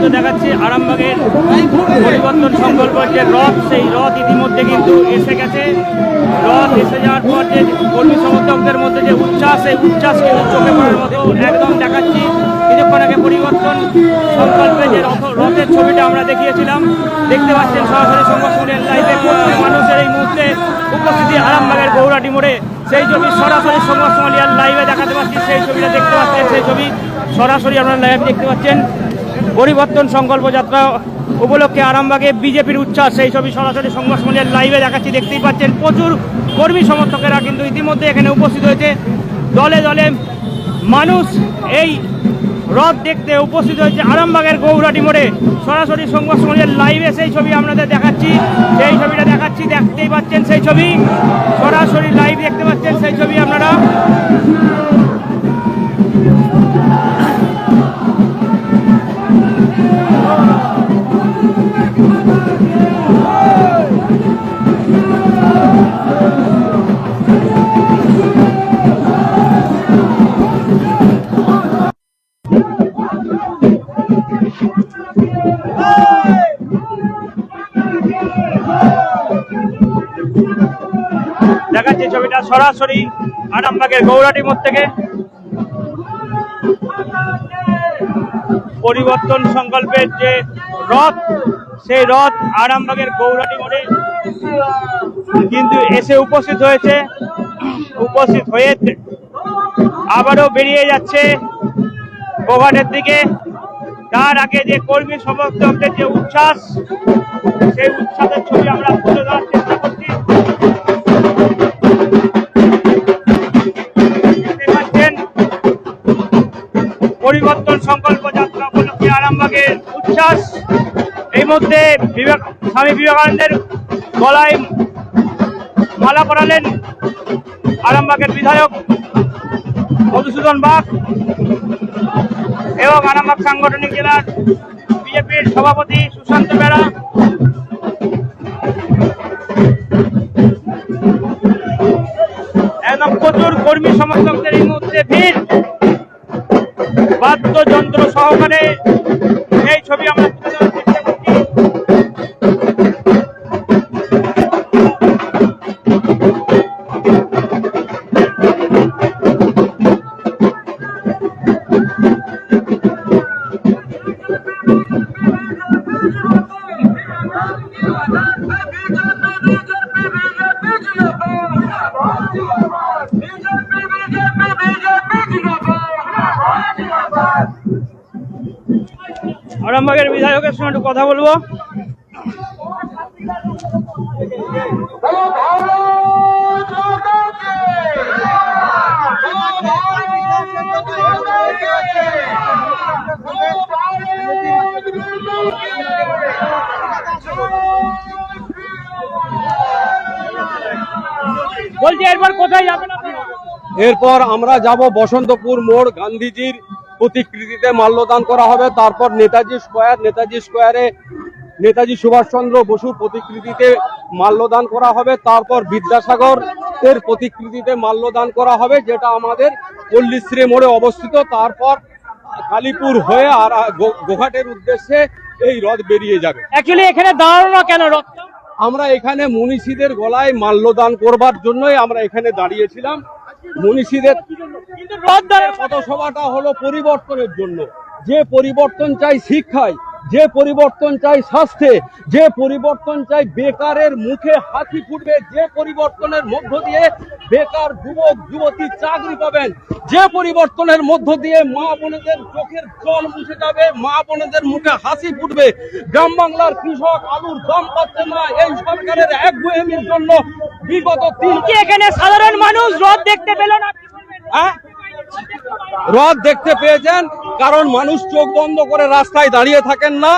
কিন্তু দেখাচ্ছি আরামবাগের পরিবর্তন সংকল্পের যে রথ, সেই রথ ইতিমধ্যে কিন্তু এসে গেছে। রথ এসে যাওয়ার পর যে কর্মী সমর্থকদের মধ্যে যে উচ্ছ্বাস, সেই উচ্ছ্বাস কিন্তু চোখে পড়ার মতো একদম দেখাচ্ছি। কিছুক্ষণ আগে পরিবর্তন সংকল্পে যে রথের ছবিটা আমরা দেখিয়েছিলাম, দেখতে পাচ্ছেন সরাসরি সংবাদসমূহের লাইভে মানুষের এই মুহূর্তে উপস্থিতি আরামবাগের গৌরাটি মোড়ে। সেই ছবি সরাসরি সংবাদসমূহের লাইভে দেখাতে পাচ্ছি, সেই ছবিটা দেখতে পাচ্ছেন। সেই ছবি সরাসরি আপনারা লাইভ দেখতে পাচ্ছেন। পরিবর্তন সংকল্প যাত্রা উপলক্ষে আরামবাগে বিজেপির উচ্ছ্বাস, সেই ছবি সরাসরি সংবাদসমূহের লাইভে দেখাচ্ছি। দেখতেই পাচ্ছেন প্রচুর কর্মী সমর্থকেরা কিন্তু ইতিমধ্যে এখানে উপস্থিত হয়েছে। দলে দলে মানুষ এই রথ দেখতে উপস্থিত হয়েছে আরামবাগের গৌরাটি মোড়ে। সরাসরি সংবাদসমূহের লাইভে সেই ছবি আপনাদের দেখাচ্ছি, সেই ছবিটা দেখাচ্ছি। দেখতেই পাচ্ছেন সেই ছবি, সরাসরি লাইভ দেখতে পাচ্ছেন সেই ছবি আপনারা। দেখাচ্ছি ছবিটা সরাসরি আরামবাগের গৌরাটি মোড় থেকে। পরিবর্তন সংকল্পের যে রথ, সেই রথ আরামবাগের গৌরাটি মোড়ে কিন্তু এসে উপস্থিত হয়েছে। উপস্থিত হয়ে আবারও বেরিয়ে যাচ্ছে গোঘাটের দিকে। তার আগে যে কর্মী সমর্থকদের যে উচ্ছ্বাস, সেই উচ্ছ্বাসের ছবি আমরা তুলে ধরার চেষ্টা করছি। পরিবর্তন সংকল্প যাত্রা উপলক্ষে আরামবাগের উচ্ছ্বাস। এই মধ্যে স্বামী বিবেকানন্দের গলায় মালা পরালেন আরামবাগের বিধায়ক মধুসূদন বাগ এবং আরামবাগ সাংগঠনিক জেলার বিজেপির সভাপতি সুশান্ত বেরা। একদম প্রচুর কর্মী সমর্থকদের এই মুহূর্তে ভিড়, বাদ্যযন্ত্র সহকারে এই ছবি আমরা তুলে ধরার চেষ্টা করছি। আরামবাগের বিধায়কের সঙ্গে একটু কথা বলবো। বলছি এরপর কোথায় যাবেন আপনি? এরপর আমরা যাব বসন্তপুর মোড়, গান্ধীজির প্রতিকৃতিতে মাল্যদান করা হবে। তারপর নেতাজি স্কোয়ারে নেতাজি সুভাষচন্দ্র বসুর প্রতিকৃতিতে মাল্যদান করা হবে। তারপর বিদ্যাসাগর এর প্রতিকৃতিতে মাল্যদান করা হবে, যেটা আমাদের পল্লীশ্রী মোড়ে অবস্থিত। তারপর কালীপুর হয়ে আর গোঘাটের উদ্দেশ্যে এই রথ বেরিয়ে যাবে। অ্যাকচুয়ালি এখানে দাঁড়ানো না কেন রথ? আমরা এখানে মনীষীদের গলায় মাল্যদান করবার জন্যই আমরা এখানে দাঁড়িয়েছিলাম। মনীষীদের পথসভাটা হলো পরিবর্তনের জন্য। যে পরিবর্তন চাই শিক্ষায়, যে পরিবর্তন চাই স্বাস্থ্যে, যে পরিবর্তন চাই বেকারের মুখে হাসি ফুটবে, যে পরিবর্তনের মধ্য দিয়ে বেকার যুবক যুবতী চাকরি পাবেন, যে পরিবর্তনের মধ্য দিয়ে মা বোনেদের চোখের জল মুছে যাবে, মা বোনেদের মুখে হাসি ফুটবে। গ্রাম বাংলার কৃষক আলুর দাম পাচ্ছে না, এই সরকারের একগুঁয়েমির জন্য বিগত এখানে সাধারণ মানুষ রথ দেখতে পেল না। রথ দেখতে পেয়েছেন, কারণ মানুষ চোখ বন্ধ করে রাস্তায় দাঁড়িয়ে থাকেন না।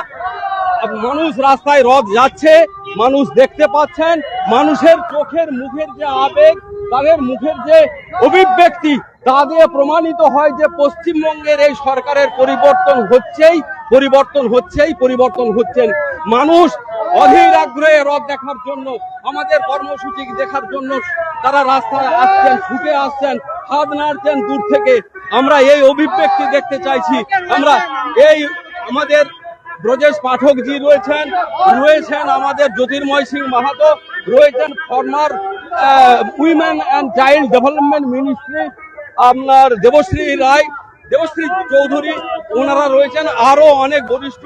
মানুষ রাস্তায় রথ যাচ্ছে, মানুষ দেখতে পাচ্ছেন। মানুষের চোখের মুখের যে আবেগ, তাদের মুখের যে অভিব্যক্তি, তা দিয়ে প্রমাণিত হয় যে পশ্চিমবঙ্গের এই সরকারের পরিবর্তন হচ্ছেন। মানুষ অধীর আগ্রহে রথ দেখার জন্য, আমাদের কর্মসূচি দেখার জন্য তারা রাস্তায় আসছেন, ছুটে আসছেন, হাত নাড়ছেন দূর থেকে। আমরা এই অভিব্যক্তি দেখতে চাইছি। আমরা এই আমাদের ব্রজেশ পাঠকজি রয়েছেন আমাদের জ্যোতির্ময় সিং মাহাতো, রয়েছেন former women and child development ministry আপনার দেবশ্রী চৌধুরী, ওনারা রয়েছেন, আরো অনেক বরিষ্ঠ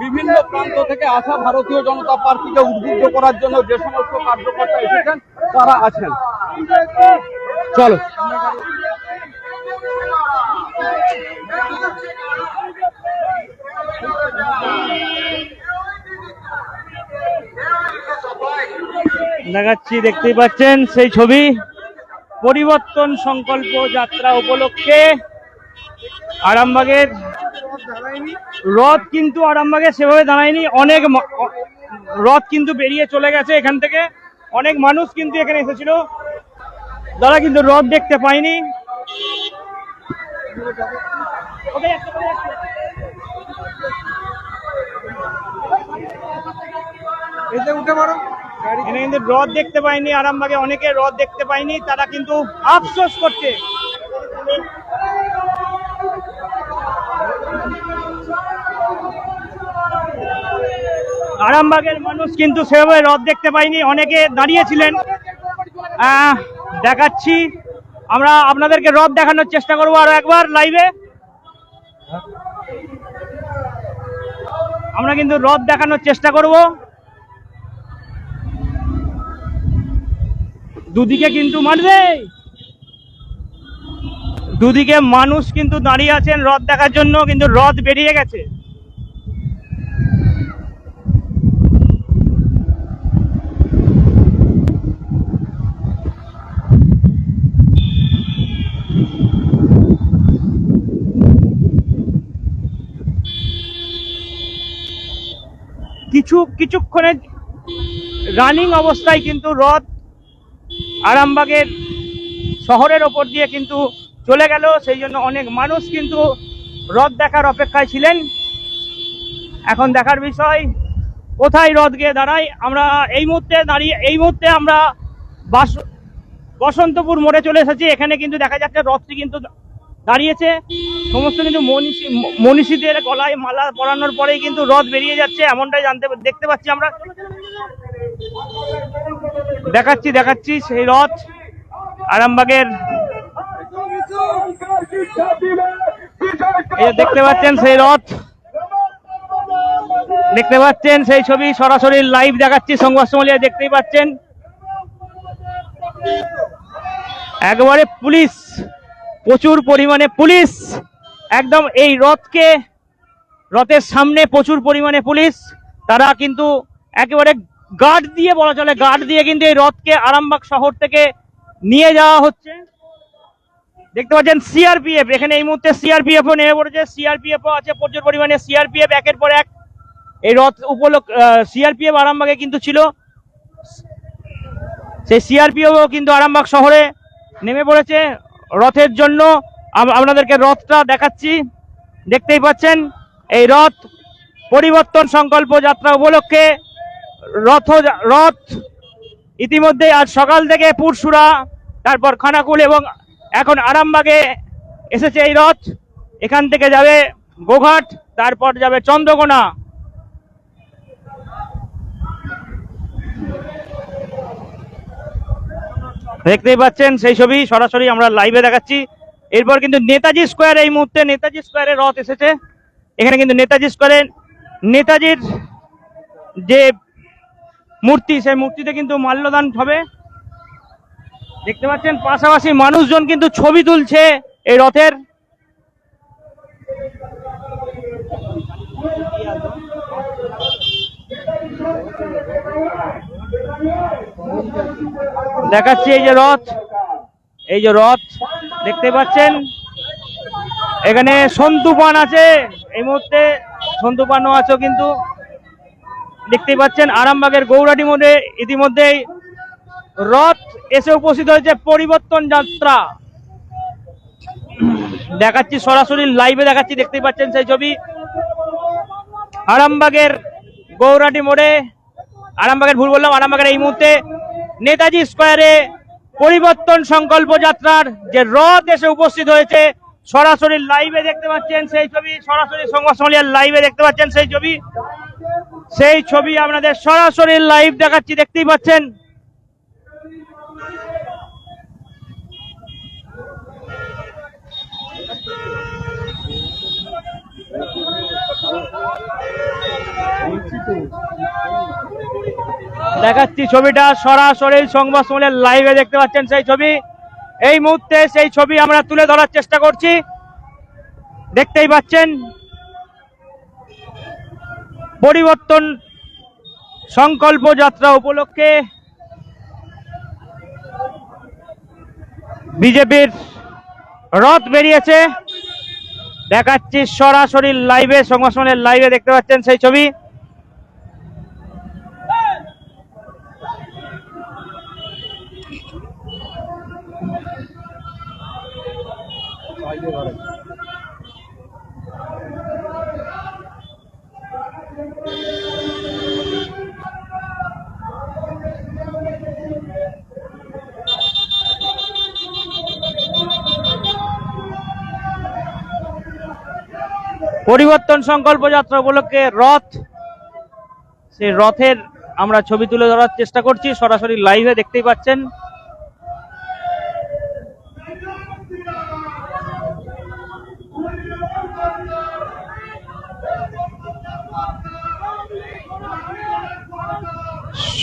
বিভিন্ন প্রান্ত থেকে আসা ভারতীয় জনতা পার্টিকে উদ্বুদ্ধ করার জন্য যে সমস্ত কার্যকর্তা এসেছেন তারা আছেন। চলো দেখাচ্ছি, দেখতেই পাচ্ছেন সেই ছবি। পরিবর্তন সংকল্প যাত্রা উপলক্ষে আরামবাগের রথ কিন্তু আরামবাগে সেভাবে দাঁড়ায়নি। অনেক রথ কিন্তু বেরিয়ে চলে গেছে এখান থেকে। অনেক মানুষ কিন্তু এখানে এসেছিল, তারা কিন্তু রথ দেখতে পায়নি। এখানে কিন্তু রথ দেখতে পায়নি আরামবাগে, অনেকে রথ দেখতে পায়নি, তারা কিন্তু আফসোস করছে। আরামবাগের মানুষ কিন্তু সেভাবে রথ দেখতে পায়নি, অনেকে দাঁড়িয়েছিলেন। দেখাচ্ছি, আমরা আপনাদেরকে রথ দেখানোর চেষ্টা করবো আরো একবার লাইভে। আমরা কিন্তু রথ দেখানোর চেষ্টা করব। দুদিকে কিন্তু দুদিকে মানুষ কিন্তু দাঁড়িয়ে আছেন রথ দেখার জন্য, কিন্তু রথ বেরিয়ে গেছে। কিছুক্ষণের রানিং অবস্থায় কিন্তু রথ আরামবাগের শহরের ওপর দিয়ে কিন্তু চলে গেল। সেই জন্য অনেক মানুষ কিন্তু রথ দেখার অপেক্ষায় ছিলেন। এখন দেখার বিষয় কোথায় রথ গিয়ে দাঁড়ায়। আমরা এই মুহূর্তে আমরা বসন্তপুর মোড়ে চলে এসেছি। এখানে কিন্তু দেখা যাচ্ছে রথটি কিন্তু দাঁড়িয়েছে। সমস্ত কিন্তু মনীষীদের গলায় মালা পরানোর পরেই কিন্তু রথ বেরিয়ে যাচ্ছে, এমনটাই দেখতে পাচ্ছি আমরা। দেখাচ্ছি সেই রথ আরামবাগের। দেখতে পাচ্ছেন সেই রথ, দেখতে পাচ্ছেন সেই ছবি সরাসরি লাইভ দেখাচ্ছি সংবাদ সম্মেলনে। দেখতেই পাচ্ছেন একেবারে পুলিশ, প্রচুর পরিমাণে পুলিশ একদম এই রথের সামনে প্রচুর পরিমাণে পুলিশ। তারা কিন্তু একেবারে গার্ড দিয়ে, বলা চলে গার্ড দিয়ে কিন্তু এই রথকে আরামবাগ শহর থেকে নিয়ে যাওয়া হচ্ছে। দেখতে পাচ্ছেন সিআরপিএফ, এখানে এই মুহূর্তে সিআরপিএফ ও নেমে পড়েছে। সিআরপিএফ ও আছে প্রচুর পরিমাণে। সিআরপিএফ একের পর এক এই রথ সিআরপিএফ আরামবাগে কিন্তু ছিল, সেই সিআরপিএফ ও কিন্তু আরামবাগ শহরে নেমে পড়েছে রথের জন্য। আপনাদেরকে রথটা দেখাচ্ছি, দেখতেই পাচ্ছেন এই রথ পরিবর্তন সংকল্প যাত্রা উপলক্ষে রথ ইতিমধ্যে আজ সকাল থেকে পুরসুরা, তারপর খানাকুল এবং এখন আরামবাগে এসেছে এই রথ। এখান থেকে যাবে গোঘাট, তারপর যাবে চন্দ্রকোনা। দেখতেই পাচ্ছেন সেই ছবি সরাসরি আমরা লাইভে দেখাচ্ছি। এরপর কিন্তু নেতাজি স্কোয়ার, এই মুহূর্তে নেতাজি স্কোয়ারে রথ এসেছে। এখানে কিন্তু নেতাজি স্কোয়ারে নেতাজির যে মূর্তি, সেই মূর্তিতে কিন্তু মাল্যদান হবে। দেখতে পাচ্ছেন পাশাপাশি মানুষজন কিন্তু ছবি তুলছে এই রথের। দেখাচ্ছি এই যে রথ দেখতে পাচ্ছেন। এখানে সন্তু পান আছে, এই মুহূর্তে সন্তু পানও আছে কিন্তু। দেখতেই পাচ্ছেন আরামবাগের গৌরাটি মোড়ে ইতিমধ্যেই রথ এসে উপস্থিত হয়েছে পরিবর্তন যাত্রা। দেখাচ্ছি সরাসরি লাইভে দেখাচ্ছি, দেখতেই পাচ্ছেন সেই ছবি আরামবাগের গৌরাটি মোড়ে। আরামবাগের এই মুহূর্তে নেতাজি স্কোয়ারে পরিবর্তন সংকল্প যাত্রার যে রথ এসে উপস্থিত হয়েছে সরাসরি লাইভে দেখতে পাচ্ছেন সেই ছবি, সরাসরি সংবাদ সম্মেলনের লাইভে দেখতে পাচ্ছেন সেই ছবি আপনাদের সরাসরি লাইভ দেখাচ্ছি, দেখতেই পাচ্ছেন। দেখাচ্ছি ছবিটা সরাসরি সংবাদ সম্মেলনের লাইভে দেখতে পাচ্ছেন সেই ছবি। এই মুহূর্তে সেই ছবি আমরা তুলে ধরার চেষ্টা করছি, দেখতেই পাচ্ছেন। পরিবর্তন সংকল্প যাত্রা উপলক্ষে বিজেপির রথ বেরিয়েছে, দেখাচ্ছি সরাসরি লাইভে সংবাদ সম্মেলনের লাইভে দেখতে পাচ্ছেন সেই ছবি। পরিবর্তন সংকল্প যাত্রা উপলক্ষে রথ, সেই রথের আমরা ছবি তুলে ধরার চেষ্টা করছি সরাসরি লাইভে, দেখতেই পাচ্ছেন।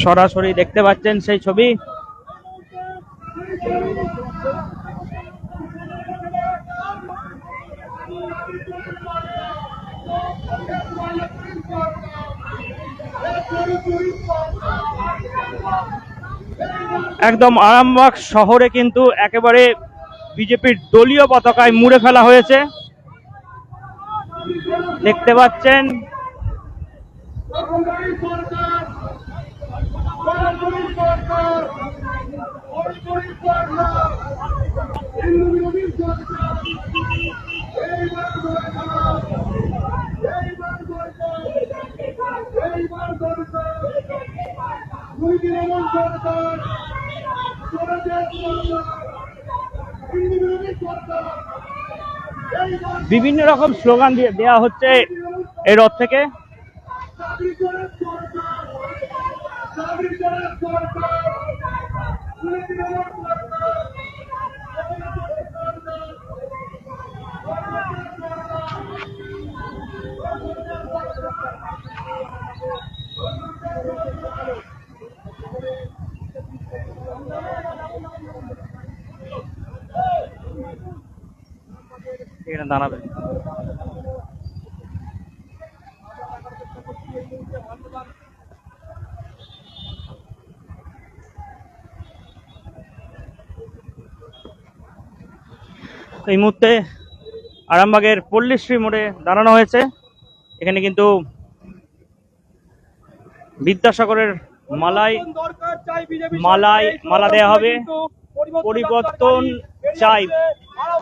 সরাসরি দেখতে পাচ্ছেন সেই ছবি। একদম আরামবাগ শহরে কিন্তু একেবারে বিজেপির দলীয় পতাকায় মুড়ে ফেলা হয়েছে, দেখতে পাচ্ছেন। বিভিন্ন রকম স্লোগান দেওয়া হচ্ছে এই রথ থেকে। এখানে দাঁড়াবে। এই মুহূর্তে আরামবাগের পল্লীশ্রী মোড়ে দাঁড়ানো হয়েছে। এখানে কিন্তু বিদ্যাসাগরের মালা দেয়া হবে। পরিবর্তন চাই,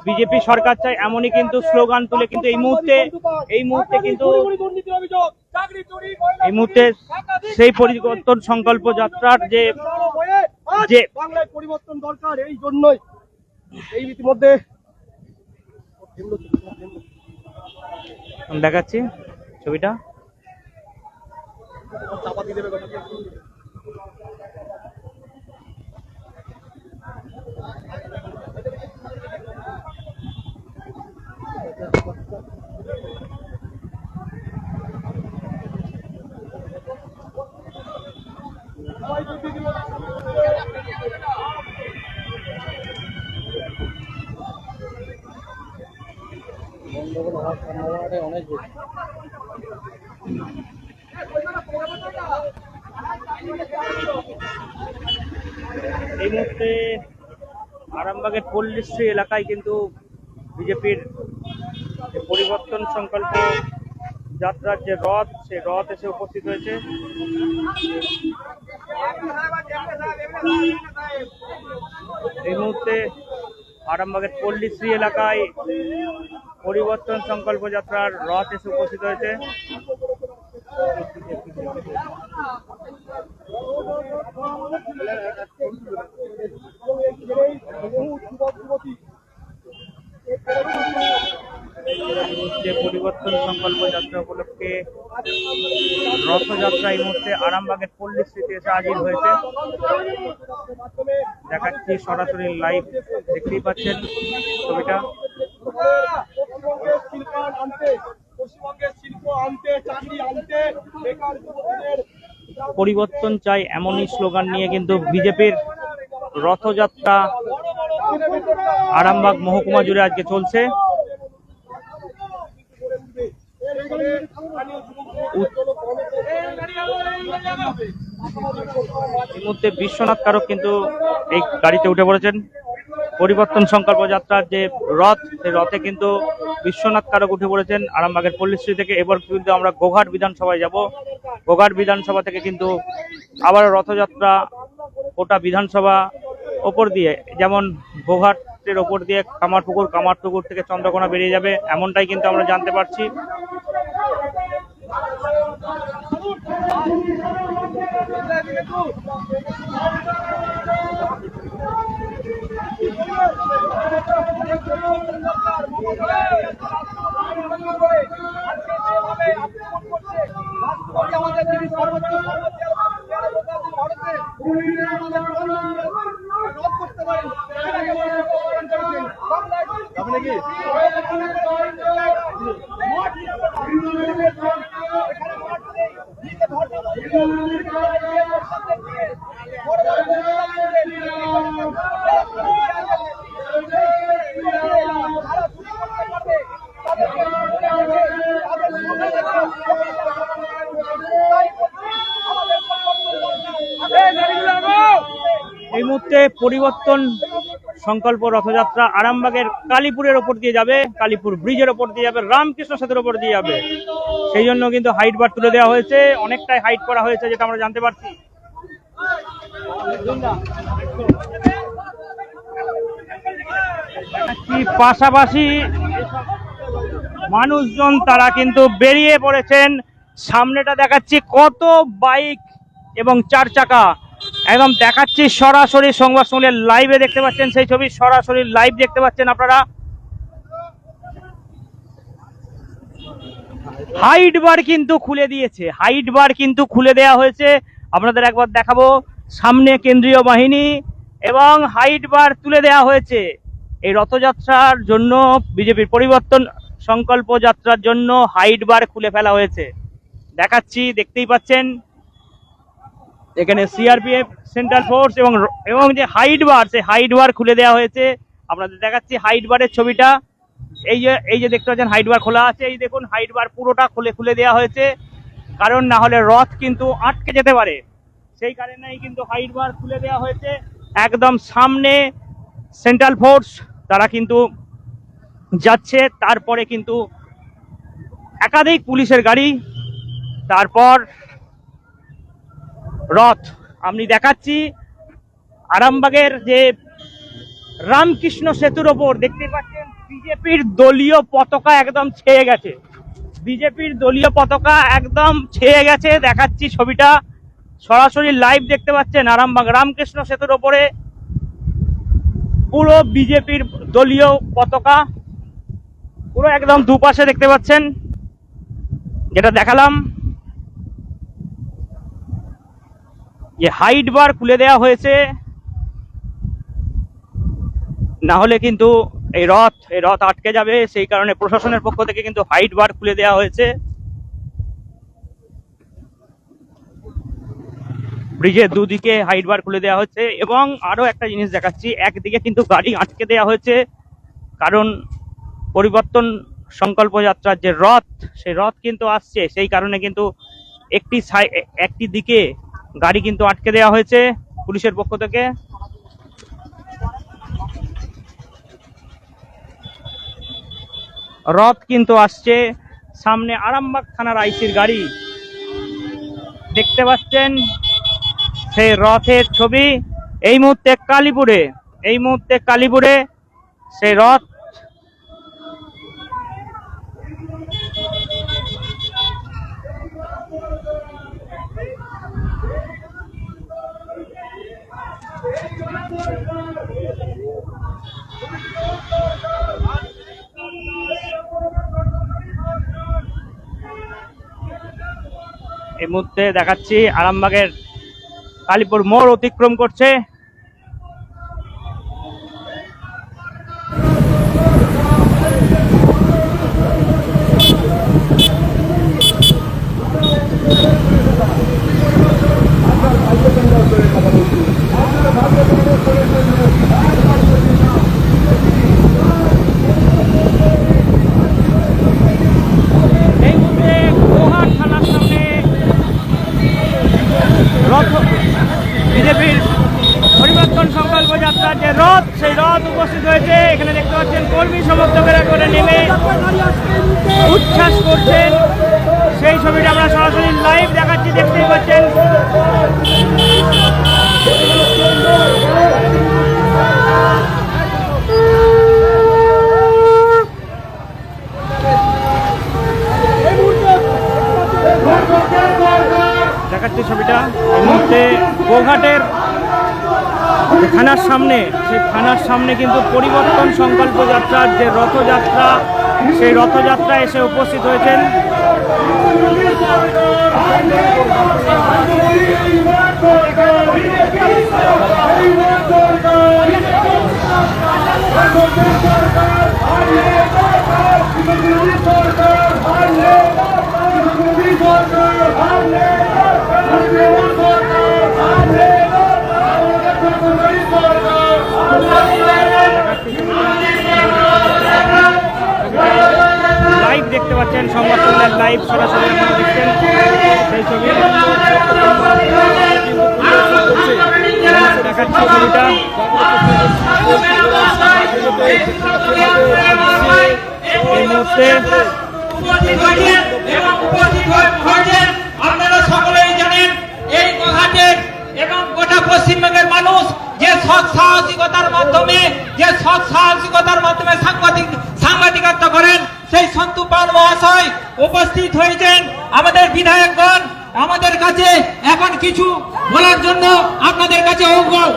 বিজেপি সরকার চাই, এমনই কিন্তু স্লোগান তুলে কিন্তু এই মুহূর্তে সেই পরিবর্তন সংকল্প যাত্রার যে বাংলায় পরিবর্তন দরকার, এই জন্যই এই ইতিমধ্যে দেখাচ্ছি ছবিটা। অনেক এই মুহূর্তে আরামবাগের পল্লীশ্রী এলাকায় কিন্তু বিজেপির পরিবর্তন সংকল্প যাত্রার যে রথ, সেই রথ এসে উপস্থিত হয়েছে। এই মুহূর্তে আরামবাগের পল্লীশ্রী এলাকায় পরিবর্তন সংকল্প যাত্রার রথ এসে উপস্থিত হয়েছে। যে পরিবর্তন সংকল্প যাত্রা উপলক্ষে রথযাত্রা এই মুহূর্তে আরামবাগের পল্লীশ্রীতে এসে হাজির হয়েছে। দেখাচ্ছি সরাসরি লাইভ, দেখতেই পাচ্ছেন ছবিটা। পরিবর্তন চাই এমনই স্লোগান নিয়ে কিন্তু বিজেপির রথযাত্রা আরামবাগ মহকুমা জুড়ে আজকে চলছে। এই মুহূর্তে বিশ্বনাথ কারক কিন্তু এই গাড়িতে উঠে পড়েছেন। পরিবর্তন সংকল্প যাত্রার যে রথ, সেই রথে কিন্তু বিশ্বনাথ কারক উঠে পড়েছেন আরামবাগের পল্লীশ্রী থেকে। এবার কিন্তু আমরা গোঘাট বিধানসভায় যাব। গোঘাট বিধানসভা থেকে কিন্তু আবার রথযাত্রা গোটা বিধানসভা ওপর দিয়ে, যেমন গোঘাটের ওপর দিয়ে কামারপুকুর থেকে চন্দ্রকোনা বেরিয়ে যাবে, এমনটাই কিন্তু আমরা জানতে পারছি। এই মুহূর্তে পরিবর্তন সংকল্প রথযাত্রা আরামবাগের কালীপুরের ওপর দিয়ে যাবে, কালীপুর ব্রিজের ওপর দিয়ে যাবে, রামকৃষ্ণ সেতুর ওপর দিয়ে যাবে। সেই জন্য কিন্তু হাইট বার তুলে দেওয়া হয়েছে, অনেকটাই হাইট করা হয়েছে, যেটা আমরা জানতে পারছি। পাশাপাশি মানুষজন তারা কিন্তু বেরিয়ে পড়েছেন। সামনেটা দেখাচ্ছি কত বাইক এবং 4 চাকা, একদম দেখাচ্ছি সরাসরি সংবাদ সম্মেলনের লাইভে দেখতে পাচ্ছেন, সেই ছবি সরাসরি লাইভ দেখতে পাচ্ছেন আপনারা। হাইট বার কিন্তু খুলে দিয়েছে, হাইট বার কিন্তু খুলে দেওয়া হয়েছে। আপনাদের একবার দেখাবো, সামনে কেন্দ্রীয় বাহিনী এবং হাইট বার তুলে দেওয়া হয়েছে। এই রথযাত্রার জন্য, বিজেপির পরিবর্তন সংকল্প যাত্রার জন্য হাইট বার খুলে ফেলা হয়েছে। দেখাচ্ছি, দেখতেই পাচ্ছেন এখানে সিআরপিএফ, সেন্ট্রাল ফোর্স এবং যে হাইট বার, সেই হাইট বার খুলে দেওয়া হয়েছে। আপনাদের দেখাচ্ছি হাইট বারের ছবিটা। এই যে দেখতে পাচ্ছেন হাইট বার খোলা আছে, এই দেখুন হাইট বার পুরোটা খুলে দেওয়া হয়েছে, কারণ না হলে রথ কিন্তু আটকে যেতে পারে। সেই কারণেই কিন্তু হাইট বার খুলে দেওয়া হয়েছে। একদম সামনে সেন্ট্রাল ফোর্স তারা কিন্তু যাচ্ছে, তারপরে কিন্তু একাধিক পুলিশের গাড়ি, তারপর রথ। আমি দেখাচ্ছি আরামবাগের যে রামকৃষ্ণ সেতুর ওপর দেখতে পাচ্ছেন বিজেপির দলীয় পতাকা একদম ছেয়ে গেছে, বিজেপির দলীয় পতাকা একদম ছেয়ে গেছে। দেখাচ্ছি ছবিটা সরাসরি লাইভ দেখতে পাচ্ছেন। আরামবাগ রামকৃষ্ণ সেতুর ওপরে পুরো বিজেপির দলীয় পতাকা পুরো একদম দুপাশে দেখতে পাচ্ছেন, যেটা দেখালাম। যে হাইট বার খুলে দেওয়া হয়েছে, না হলে কিন্তু এই রথ আটকে যাবে। সেই কারণে প্রশাসনের পক্ষ থেকে কিন্তু হাইট বার খুলে দেওয়া হয়েছে। ব্রিজের দুদিকে হাইট বার খুলে দেওয়া হচ্ছে। এবং আরো একটা জিনিস দেখাচ্ছি, একদিকে কিন্তু গাড়ি আটকে দেওয়া হয়েছে, কারণ পরিবর্তন সংকল্প যাত্রার যে রথ, সেই রথ কিন্তু আসছে। সেই কারণে কিন্তু একটি দিকে গাড়ি কিন্তু আটকে দেওয়া হয়েছে পুলিশের পক্ষ থেকে। রথ কিন্তু আসছে, সামনে আরামবাগ থানার আইসির গাড়ি দেখতে পাচ্ছেন, সেই রথের ছবি। এই মুহূর্তে কালীপুরে সেই রথ এই মুহূর্তে দেখাচ্ছি আরামবাগের কালীপুর মোড় অতিক্রম করছে। এই মুহূর্তে গোহাট থানার সামনে রথ বিজেপির পরিবর্তন সংকল্প যাত্রার যে রথ, সেই রথ উপস্থিত হয়েছে। এখানে দেখতে পাচ্ছেন কর্মী সমর্থকেরা করে নেমে উচ্ছ্বাস করছেন। সেই ছবিটা আমরা সরাসরি লাইভ দেখাচ্ছি, দেখতেই পাচ্ছেন। দেখাচ্ছি ছবিটা এই মুহূর্তে গোঘাটের থানার সামনে, সেই থানার সামনে কিন্তু পরিবর্তন সংকল্প যাত্রার যে রথযাত্রা, সেই রথযাত্রা এসে উপস্থিত হয়েছেন। লাইভ দেখতে পাচ্ছেন, সংবাদ সম্মেলন লাইভ সরাসরি আপনারা দেখছেন সেই ছবি দেখাচ্ছি ছবিটা। এই মুহূর্তে আপনারা সকলেই জানেন এই গোঘাটের এবং গোটা পশ্চিমবঙ্গের মানুষ যে সৎ সাহসিকতার মাধ্যমে সাংবাদিকত্ব করেন, সেই সন্তু পাল মহাশয় উপস্থিত হয়েছেন। আমাদের বিধায়কগণ আমাদের কাছে এখন কিছু বলার জন্য আপনাদের কাছে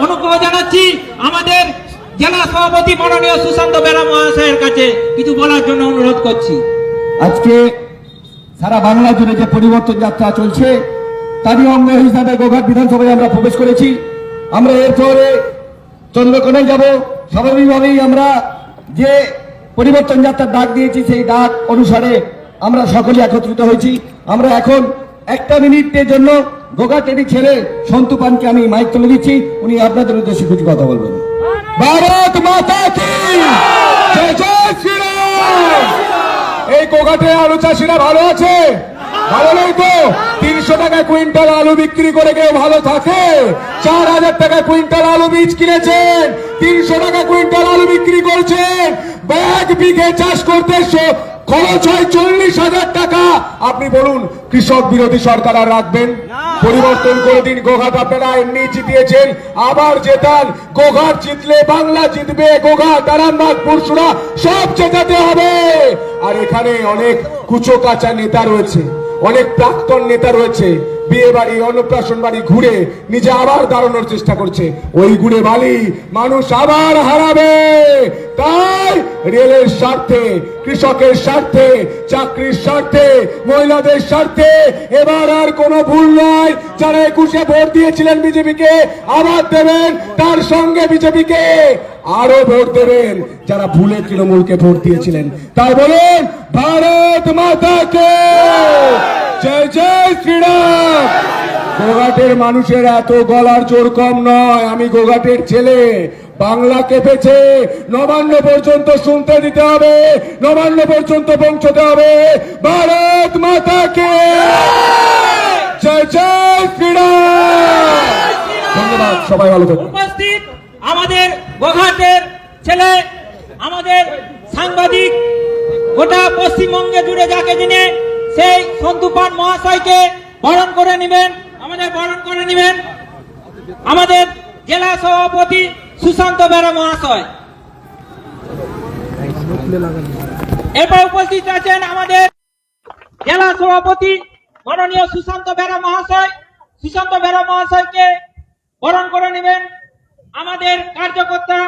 অনুগ্রহ জানাচ্ছি। আমাদের জেলা সভাপতি মাননীয় সুশান্ত বেরা মহাশয়ের কাছে কিছু বলার জন্য অনুরোধ করছি। আজকে সারা বাংলা জুড়ে যে পরিবর্তন যাত্রা চলছে, তারই অঙ্গ হিসাবে গোঘাট বিধানসভায় আমরা প্রবেশ করেছি। আমরা এরপরে চন্দ্রকোনায় যাব। স্বাভাবিকভাবেই আমরা যে পরিবর্তন যাত্রার ডাক দিয়েছি, সেই ডাক অনুসারে আমরা সকলে একত্রিত হয়েছি। আমরা এখন একটা মিনিটের জন্য গোঘাটেরই ছেলে সন্তু পানকে আমি মাইক তুলে দিচ্ছি, উনি আপনাদের উদ্দেশ্যে কিছু কথা বলবেন। ভারত মাতা কি জয়, জয় শ্রীরাম। এই গোঘাটে আলু চাষিরা ভালো আছে? ভালো নেই তো? 300 টাকা কুইন্টাল আলু বিক্রি করে কেউ ভালো থাকে? 4000 টাকা কুইন্টাল আলু বীজ কিনেছেন, 300 টাকা কুইন্টাল আলু বিক্রি করছেন। ব্যাগ বিঘে চাষ করতে খরচ হয় 40,000 টাকা। আপনি বলুন, কৃষক বিরোধী সরকার আর রাখবেন? পরিবর্তন করে দিন। গোঘাট আপনারা এমনি জিতিয়েছেন, আবার জেতান। গোঘাট জিতলে বাংলা জিতবে। গোঘাট, আরামবাগ, পুরসুরা সব জেতাতে হবে। আর এখানে অনেক কুচো কাঁচা নেতা রয়েছে, অনেক প্রাক্তন নেতা রয়েছে, বিয়ে বাড়ি অন্নপ্রাশন বাড়ি ঘুরে নিজে আবার দাঁড়ানোর চেষ্টা করছে। ওই ঘুরে বালি মানুষ আবার হারাবে। তাই রেলের স্বার্থে, কৃষকের স্বার্থে, চাকরির স্বার্থে, মহিলাদের স্বার্থে এবার আর কোনো ভুল নয়। যারা 21-এ ভোট দিয়েছিলেন বিজেপিকে, আবার দেবেন। তার সঙ্গে বিজেপিকে আরো ভোট দেবেন যারা ভুলে তৃণমূলকে ভোট দিয়েছিলেন। তাই বলুন, ভারত মাতাকে জয়, জয় শ্রীরাম। গোঘাটের মানুষের এত গলার জোর কম নয়। আমি গোঘাটের ছেলে, বাংলা কেঁপেছে। নবান্ন পর্যন্ত শুনতে দিতে হবে, নবান্ন পর্যন্ত পৌঁছতে হবে। ভারত মাতাকে জয়, জয় শ্রীরাম। ধন্যবাদ, সবাই ভালো থাকুন। উপস্থিত আমাদের গোঘাটের ছেলে, আমাদের সাংবাদিক, গোটা পশ্চিমবঙ্গে জুড়ে যাকে যিনি, সেই সন্তু পান মহাশয়কে বরণ করে নেবেন। আমাদের জেলা সভাপতি সুশান্ত বেরা মহাশয়। এরপর উপস্থিত আছেন আমাদের জেলা সভাপতি মাননীয় সুশান্ত বেরা মহাশয়। সুশান্ত বেরা মহাশয়কে বরণ করে নেবেন আমাদের কার্যকর্তা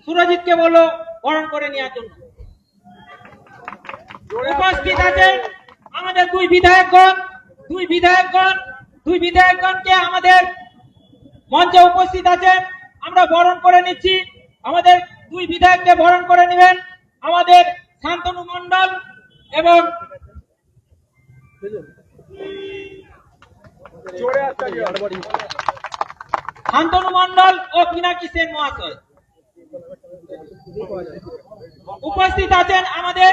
সুরজিৎকে বললো বরণ করে নেওয়ার জন্য। উপস্থিত আছেন আমাদের আমাদের দুই বিধায়কগণকে আমাদের মঞ্চে উপস্থিত আছেন, আমরা বরণ করে নিচ্ছি। আমাদের দুই বিধায়ককে বরণ করে নেবেন আমাদের শান্তনু মণ্ডল এবং ও পিনাকি সেন মহাশয়। উপস্থিত আছেন আমাদের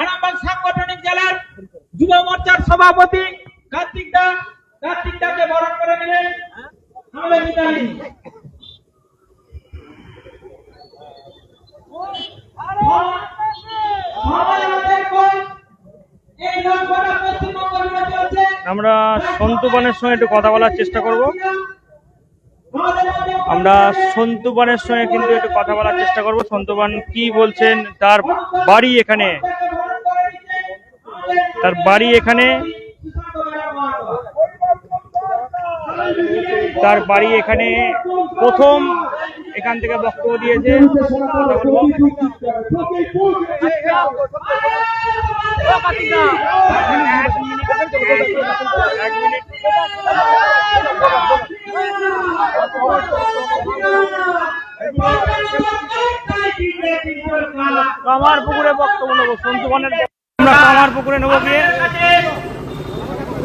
আরামবাগ সাংগঠনিক জেলার যুব মোর্চার সভাপতি কার্তিকদাকে বরণ করে নেবেন আমাদের মিতালি। আমরা সন্তুবানের সঙ্গে একটু কথা বলার চেষ্টা করব। আমরা সন্তুবানের সঙ্গে কিন্তু একটু কথা বলার চেষ্টা করব। সন্তুবান কি বলছেন, তার বাড়ি এখানে, প্রথম এখান থেকে বক্তব্য দিয়েছে। কথা বলবো। এক মিনিট। কামারপুকুরে বক্তব্য নেবো, সন্তুবানের আমরা কামারপুকুরে নেবো গিয়ে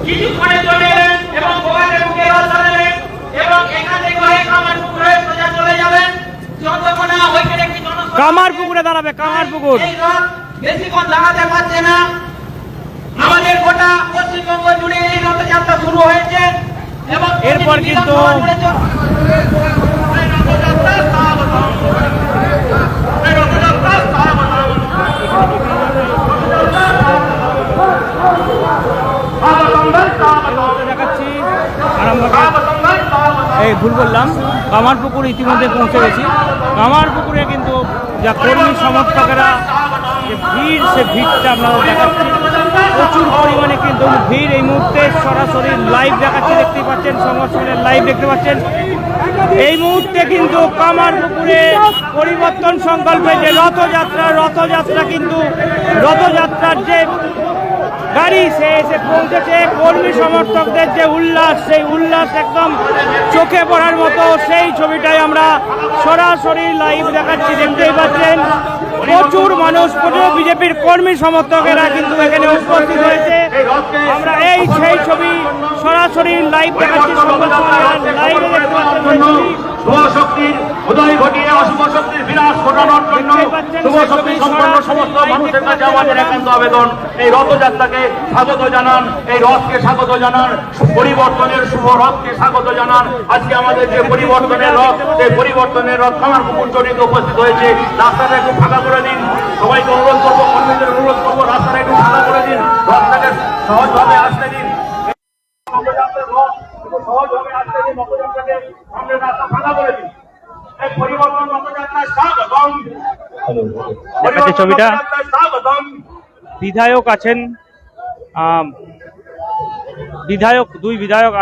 কিছুক্ষণে চলে এলেন এবং গোয়াতে ঢুকে বসালেন এবং এখান থেকে কামারপুকুরে সোজা চলে যাবেন চন্দ্রকোনা। ওইখানে একটি কামারপুকুরে দাঁড়াবে। কামারপুকুর বেশিক্ষণ দাঁড়াতে পারছে না। আমাদের গোটা পশ্চিমবঙ্গ জুড়ে এই রথযাত্রা শুরু হয়েছে এবং এরপর কিন্তু দেখাচ্ছি এই ভুল বললাম, কামারপুকুর ইতিমধ্যে পৌঁছে গেছি। কামারপুকুরে কিন্তু যা কর্মী সমর্থকেরা যে ভিড়, সে ভিড়টা আপনারা দেখাচ্ছি। প্রচুর পরিমাণে কিন্তু ভিড়। এই মুহূর্তে সরাসরি লাইভ দেখাচ্ছি, দেখতেই পাচ্ছেন, সংবাদের লাইভ দেখতে পাচ্ছেন। এই মুহূর্তে কিন্তু কামারপুকুরে পরিবর্তন সংকল্পে যে রথযাত্রা কিন্তু রথযাত্রার যে গাড়ি সে এসে পৌঁছেছে। কর্মী সমর্থকদের যে উল্লাস, সেই উল্লাস একদম চোখে পড়ার মতো। সেই ছবিটাই আমরা সরাসরি লাইভ দেখাচ্ছি, দেখতেই পাচ্ছেন। প্রচুর মানুষ, প্রচুর বিজেপির কর্মী সমর্থকেরা কিন্তু এখানে উপস্থিত হয়েছে। আমরা সেই ছবি সরাসরি লাইভ দেখাচ্ছি, লাইভে দেখতে পাচ্ছেন। শুভ শক্তির উদয় ঘটিয়ে অশুভ শক্তির বিনাশ ঘটানোর জন্য শুভ শক্তি সম্পন্ন সমস্ত মানুষের কাছে আমাদের একান্ত আবেদন, এই রথযাত্রাকে স্বাগত জানান, এই রথকে স্বাগত জানান, পরিবর্তনের শুভ রথকে স্বাগত জানান। আজকে আমাদের যে পরিবর্তনের রথ, সেই পরিবর্তনের রথ কামারপুকুর চরিত উপস্থিত হয়েছে। রাস্তাটা একটু ফাঁকা করে দিন, সবাইকে অনুরোধ করবো, কর্মীদের অনুরোধ করবো, রাস্তাটা একটু ফাঁকা করে দিন, রথটাকে সহজভাবে আসতে দিন। সহজভাবে আসতে দিন, রথযাত্রাকে সামনে রাস্তা ফাঁকা করে দিন। এই পরিবর্তন রথযাত্রায় স্বাগতম। দেখাচ্ছি ছবিটা। বিধায়ক আছেন, দুই বিধায়ক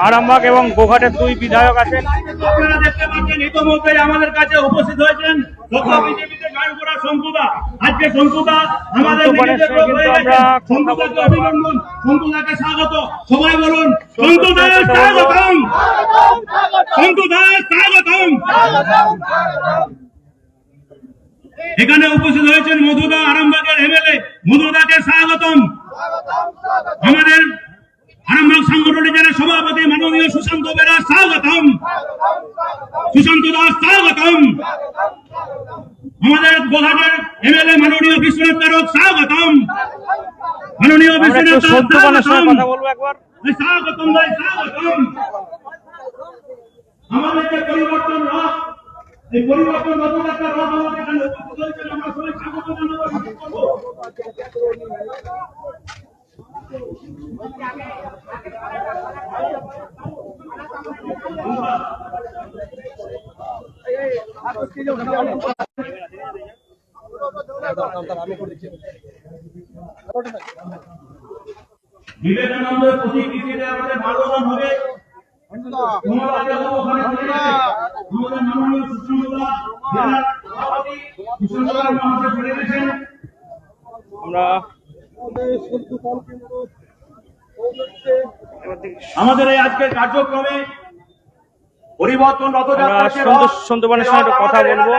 আরামবাগ এবং গোঘাটের দুই বিধায়ক আছেন। আপনারা দেখতে পাচ্ছেন ইতিমধ্যে আমাদের কাছে উপস্থিত হয়েছেন বিজেপিতে জয়েন করা শঙ্কুদা। আজকে শঙ্কুদা আমাদের শঙ্কুদাকে অভিনন্দন, শঙ্কুদাকে স্বাগত। সবাই বলুন শঙ্কুদা স্বাগতম, শঙ্কুদা স্বাগতম। এখানে উপস্থিত হয়েছেন মধুদা, আরামবাগের এমএলএ, মধুদাকে স্বাগতম। আমাদের আরামবাগ সাংগঠনিক জেলার সভাপতি মাননীয় সুশান্ত বেরা স্বাগতম, সুশান্ত দাস স্বাগতম। আমাদের গোঘাটের এমএলএ মাননীয় বিশ্বনাথ তারক স্বাগতম, মাননীয় বিশ্বনাথ স্বাগতম, স্বাগতম ভাই স্বাগতম। আমাদের যে পরিবর্তন রথ, এই পরিবর্তন রথযাত্রা রথ আমাদের এখানে উপস্থিত হয়েছেন, আমরা সবাই স্বাগত জানাবো। বিবেকানন্দের প্রতিকৃতিতে আমাদের মাল্যদান হবে। আমাদের মাননীয় সুশান্ত দাস জেলার সভাপতি সুশান্ত দাস মহাশয় চলে গেছেন। আমরা আমাদের এই আজকের কার্যক্রমে পরিবর্তন রথযাত্রাকে সন্তপানের সঙ্গে একটু কথা বলবো।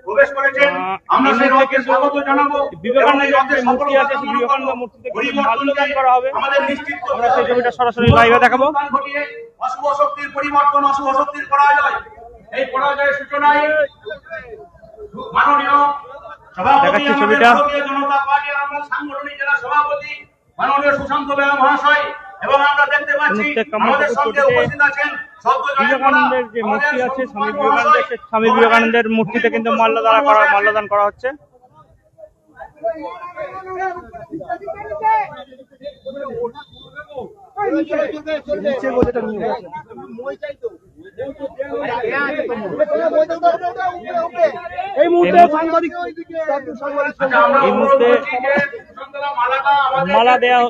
প্রবেশ করেছেন, আমরা সেই রথকে স্বাগত জানাবো। বিবেকানন্দের যে মূর্তি আছে সেই বিবেকানন্দ মূর্তিতে মাল্যদান করা হবে। আমাদের নিশ্চিত আমরা সেই ছবিটা সরাসরি লাইভে দেখাবো। অশুভ শক্তির পরিবর্তন অশুভ শক্তির পরাজয়, এই পরাজয়ের সূচনায় মাননীয় সভাপতি দেখাচ্ছি আমাদের ছবিটা। ভারতীয় জনতা পার্টি এবং সাংগঠনিক জেলা সভাপতি মাননীয় সুশান্ত বেরা মহাশয়, এবং আমরা দেখতে পাচ্ছি আমাদের সঙ্গে উপস্থিত আছেন বিবেকানন্দের যে মূর্তি আছে স্বামী বিবেকানন্দের, সেই স্বামী বিবেকানন্দের মূর্তিতে কিন্তু মাল্যদান করা হচ্ছে। এই মুহূর্তে সাংবাদিক এই মুহূর্তে মালা দেয়া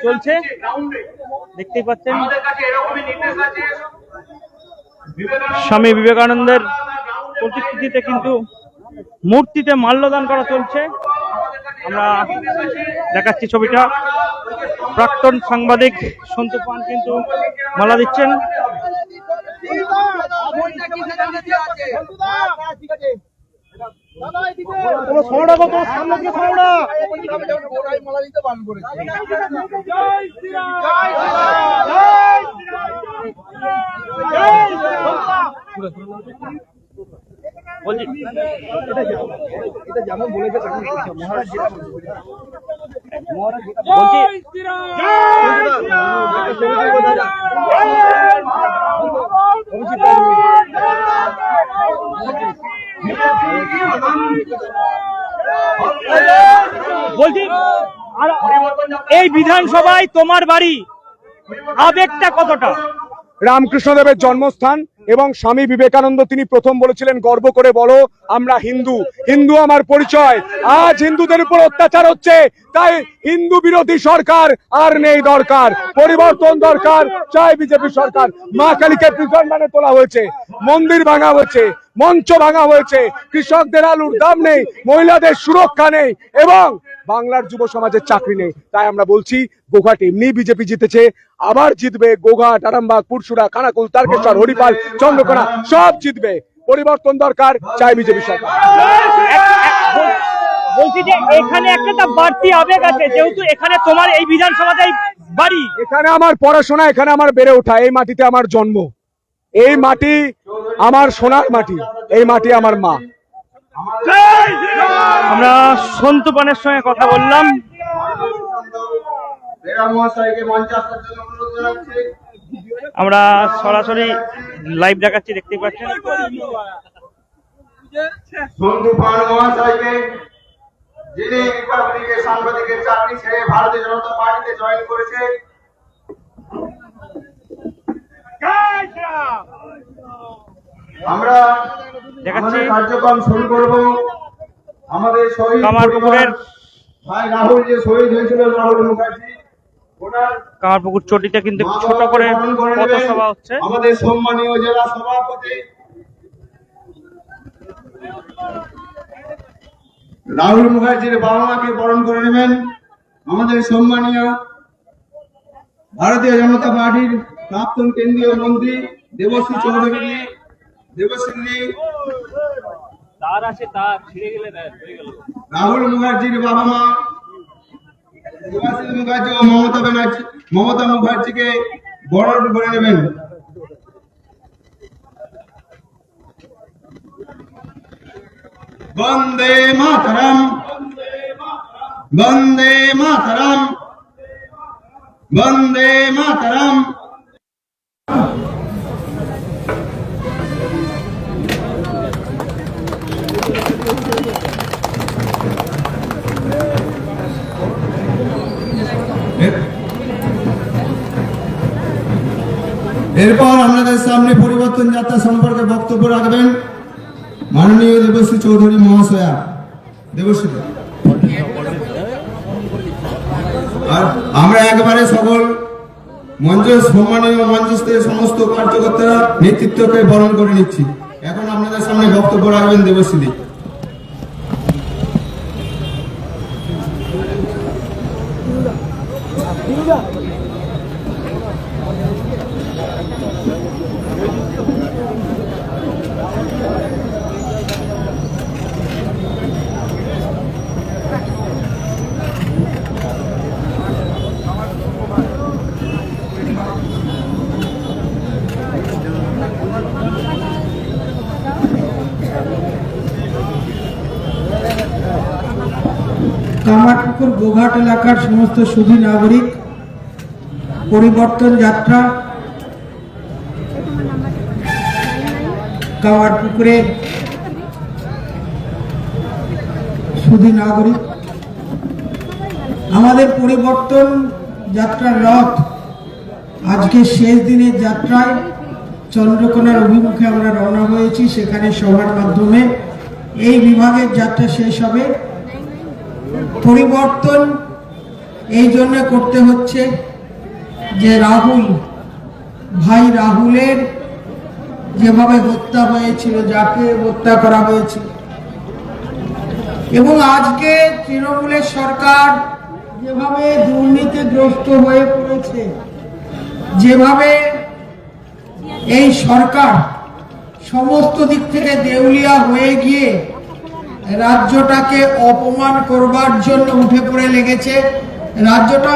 চলছে, দেখতেই পাচ্ছেন। আমাদের কাছে এরকমই নির্দেশ আছে, স্বামী বিবেকানন্দের প্রতিকৃতিতে কিন্তু মূর্তিতে মাল্যদান করা চলছে। আমরা দেখাচ্ছি ছবিটা। প্রাক্তন সাংবাদিক সন্তু পান কিন্তু মালা দিচ্ছেন। কোনো সরগত সামনে দিয়ে সরোনা বলছি এটা যেমন বলেছে মহারাজ বলছি আর এই বিধানসভায় তোমার বাড়ি, আবেগটা কতটা? রামকৃষ্ণদেবের জন্মস্থান এবং স্বামী বিবেকানন্দ তিনি প্রথম বলেছিলেন গর্ব করে বলো আমরা হিন্দু, হিন্দু আমার পরিচয়। আজ হিন্দুদের উপর অত্যাচার হচ্ছে, তাই হিন্দু বিরোধী সরকার আর নেই দরকার, পরিবর্তন দরকার, চাই বিজেপি সরকার। মা কালীকে প্রিজনম্যানে তোলা হয়েছে, মন্দির ভাঙা হয়েছে, মঞ্চ ভাঙা হয়েছে, কৃষকদের আলুর দাম নেই, মহিলাদের সুরক্ষা নেই এবং বাংলার যুব সমাজের চাকরি নেই। তাই আমরা বলছি গোঘাট এমনি বিজেপি জিতেছে, আবার জিতবে। গোঘাট, আরামবাগ, পুরসুরা, খানাকুল, তারকেশ্বর, হরিপাল, চন্দ্রকোনা সব জিতবে। পরিবর্তন দরকার, চাই বিজেপি সরকার। বলছি যে এখানে একটা বাড়তি আবেগ আছে, যেহেতু এখানে তোমার এই বিধানসভাতেই বাড়ি, এখানে আমার পড়াশোনা, এখানে আমার বেড়ে ওঠা, এই মাটিতে আমার জন্ম, এই মাটি আমার সোনার মাটি, এই মাটি আমার মা। আমরা সন্তু পানের সঙ্গে কথা বললাম। আমরা সরাসরি লাইভ দেখাচ্ছি, দেখতেই পাচ্ছেন। সন্তু পান মহাশয়কে, যিনি রিপাবলিকের সাংবাদিকের চাকরি ছেড়ে ভারতীয় জনতা পার্টিতে জয়েন করেছে, আমরা আমাদের কার্যক্রম শুরু করব। আমাদের শহীদ কামারপুকুরের ভাই রাহুল যে শহীদ হয়েছিল, রাহুল মুখার্জি, ওনার কামারপুকুর চটিতে কিন্তু ছোট করে পথসভা হচ্ছে। আমাদের সম্মানীয় জেলা সভাপতি রাহুল মুখার্জির বাবা মাকে বরণ করে নেবেন। আমাদের সম্মানীয় ভারতীয় জনতা পার্টির প্রাক্তন কেন্দ্রীয় মন্ত্রী দেবশ্রী চৌধুরী, রাহুল মুখার্জির বাবা মা দেবাশিস মুখার্জি ও মমতা মুখার্জিকে বরণ করে নেবেন। বন্দে মাতরম, বন্দে মাতরম, বন্দে মাতরম। এরপর আমাদের সামনে পরিবর্তন যাত্রা সম্পর্কে বক্তব্য রাখবেন মাননীয় দেবশ্রী চৌধুরী মহাশয়া। দেবশ্রী, আর আমরা একবারে সকল মঞ্চ সম্মানীয় মঞ্চস্থের সমস্ত কার্যকর্তারা নেতৃত্বকে বরণ করে নিচ্ছি। এখন আপনাদের সামনে বক্তব্য রাখবেন দেবশ্রী। কামারপুকুর গোঘাট এলাকার সমস্ত সুধী নাগরিক, পরিবর্তন যাত্রা কামারপুকুরের সুধী নাগরিক, আমাদের পরিবর্তন যাত্রার রথ আজকে শেষ দিনের যাত্রায় চন্দ্রকোনার অভিমুখে আমরা রওনা হয়েছি। সেখানে সভার মাধ্যমে এই বিভাগের যাত্রা শেষ হবে। পরিবর্তন এই জন্য করতে হচ্ছে যে রাহুল ভাই রাহুলের যেভাবে হত্যা হয়েছিল, যাকে হত্যা করা হয়েছিল, এবং আজকে তৃণমূলের সরকার যেভাবে দুর্নীতিগ্রস্ত হয়ে পড়েছে, যেভাবে এই সরকার সমস্ত দিক থেকে দেউলিয়া হয়ে গিয়ে রাজ্যটাকে অপমান করবার জন্য উঠে পড়ে লেগেছে, রাজ্যটা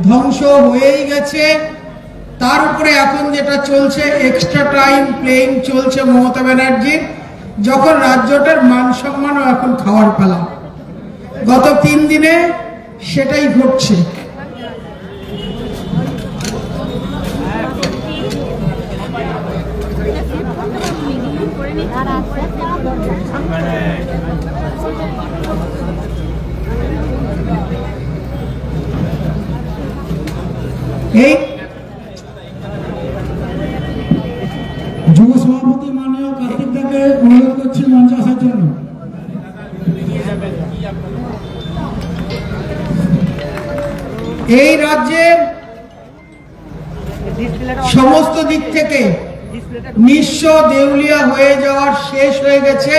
ধ্বংস হয়েই গেছে। তার উপরে এখন যেটা চলছে, এক্সট্রা টাইম প্লেইং চলছে মমতা ব্যানার্জির, যখন রাজ্যটার মান সম্মানও এখন খাওয়ার পালা। গত 3 দিনে সেটাই ঘটছে। এই যুব সভাপতি মাননীয় কার্তিক দাকে অনুরোধ করছি মঞ্চে আসার জন্য। এই রাজ্যের সমস্ত দিক থেকে নিঃস্ব দেউলিয়া হয়ে যাওয়ার শেষ হয়ে গেছে।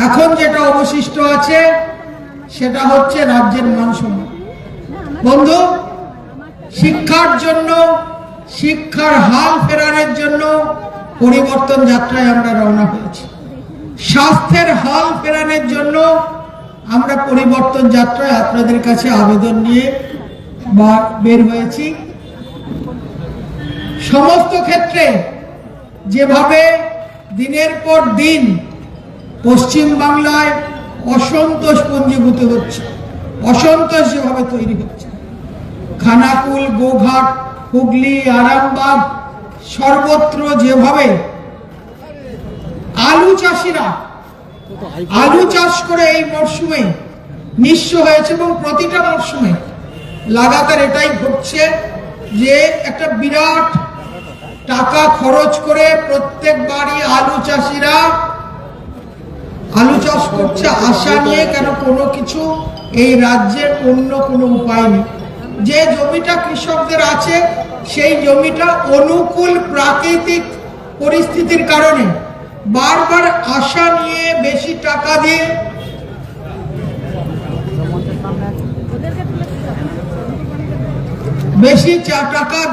এখন যেটা অবশিষ্ট আছে সেটা হচ্ছে রাজ্যের মান সম্মান। বন্ধু, শিক্ষার জন্য, শিক্ষার হাল ফেরানোর জন্য পরিবর্তন যাত্রায় আমরা রওনা হয়েছি। স্বাস্থ্যের হাল ফেরানোর জন্য আমরা পরিবর্তন যাত্রায় আপনাদের কাছে আবেদন নিয়ে বের হয়েছি। সমস্ত ক্ষেত্রে যেভাবে দিনের পর দিন পশ্চিম বাংলায় অসন্তোষ পুঞ্জীভূত হচ্ছে, অসন্তোষ যেভাবে তৈরি হচ্ছে, খানাকুল, গোঘাট, হুগলি, আরামবাগ সর্বত্র যেভাবে আলু চাষিরা আলু চাষ করে এই মরশুমে নিঃস্ব হয়েছে, এবং প্রতিটা মরশুমে লাগাতার এটাই ঘটছে যে একটা বিরাট টাকা খরচ করে প্রত্যেক বাড়ি আলু চাষিরা আলু চাষ করছে আশা নিয়ে, কেন কোনো কিছু এই রাজ্যের অন্য কোনো উপায় নেই। যে জমিটা কৃষকদের আছে সেই জমিটা অনুকূল প্রাকৃতিক পরিস্থিতির কারণে বারবার আশা নিয়ে বেশি টাকা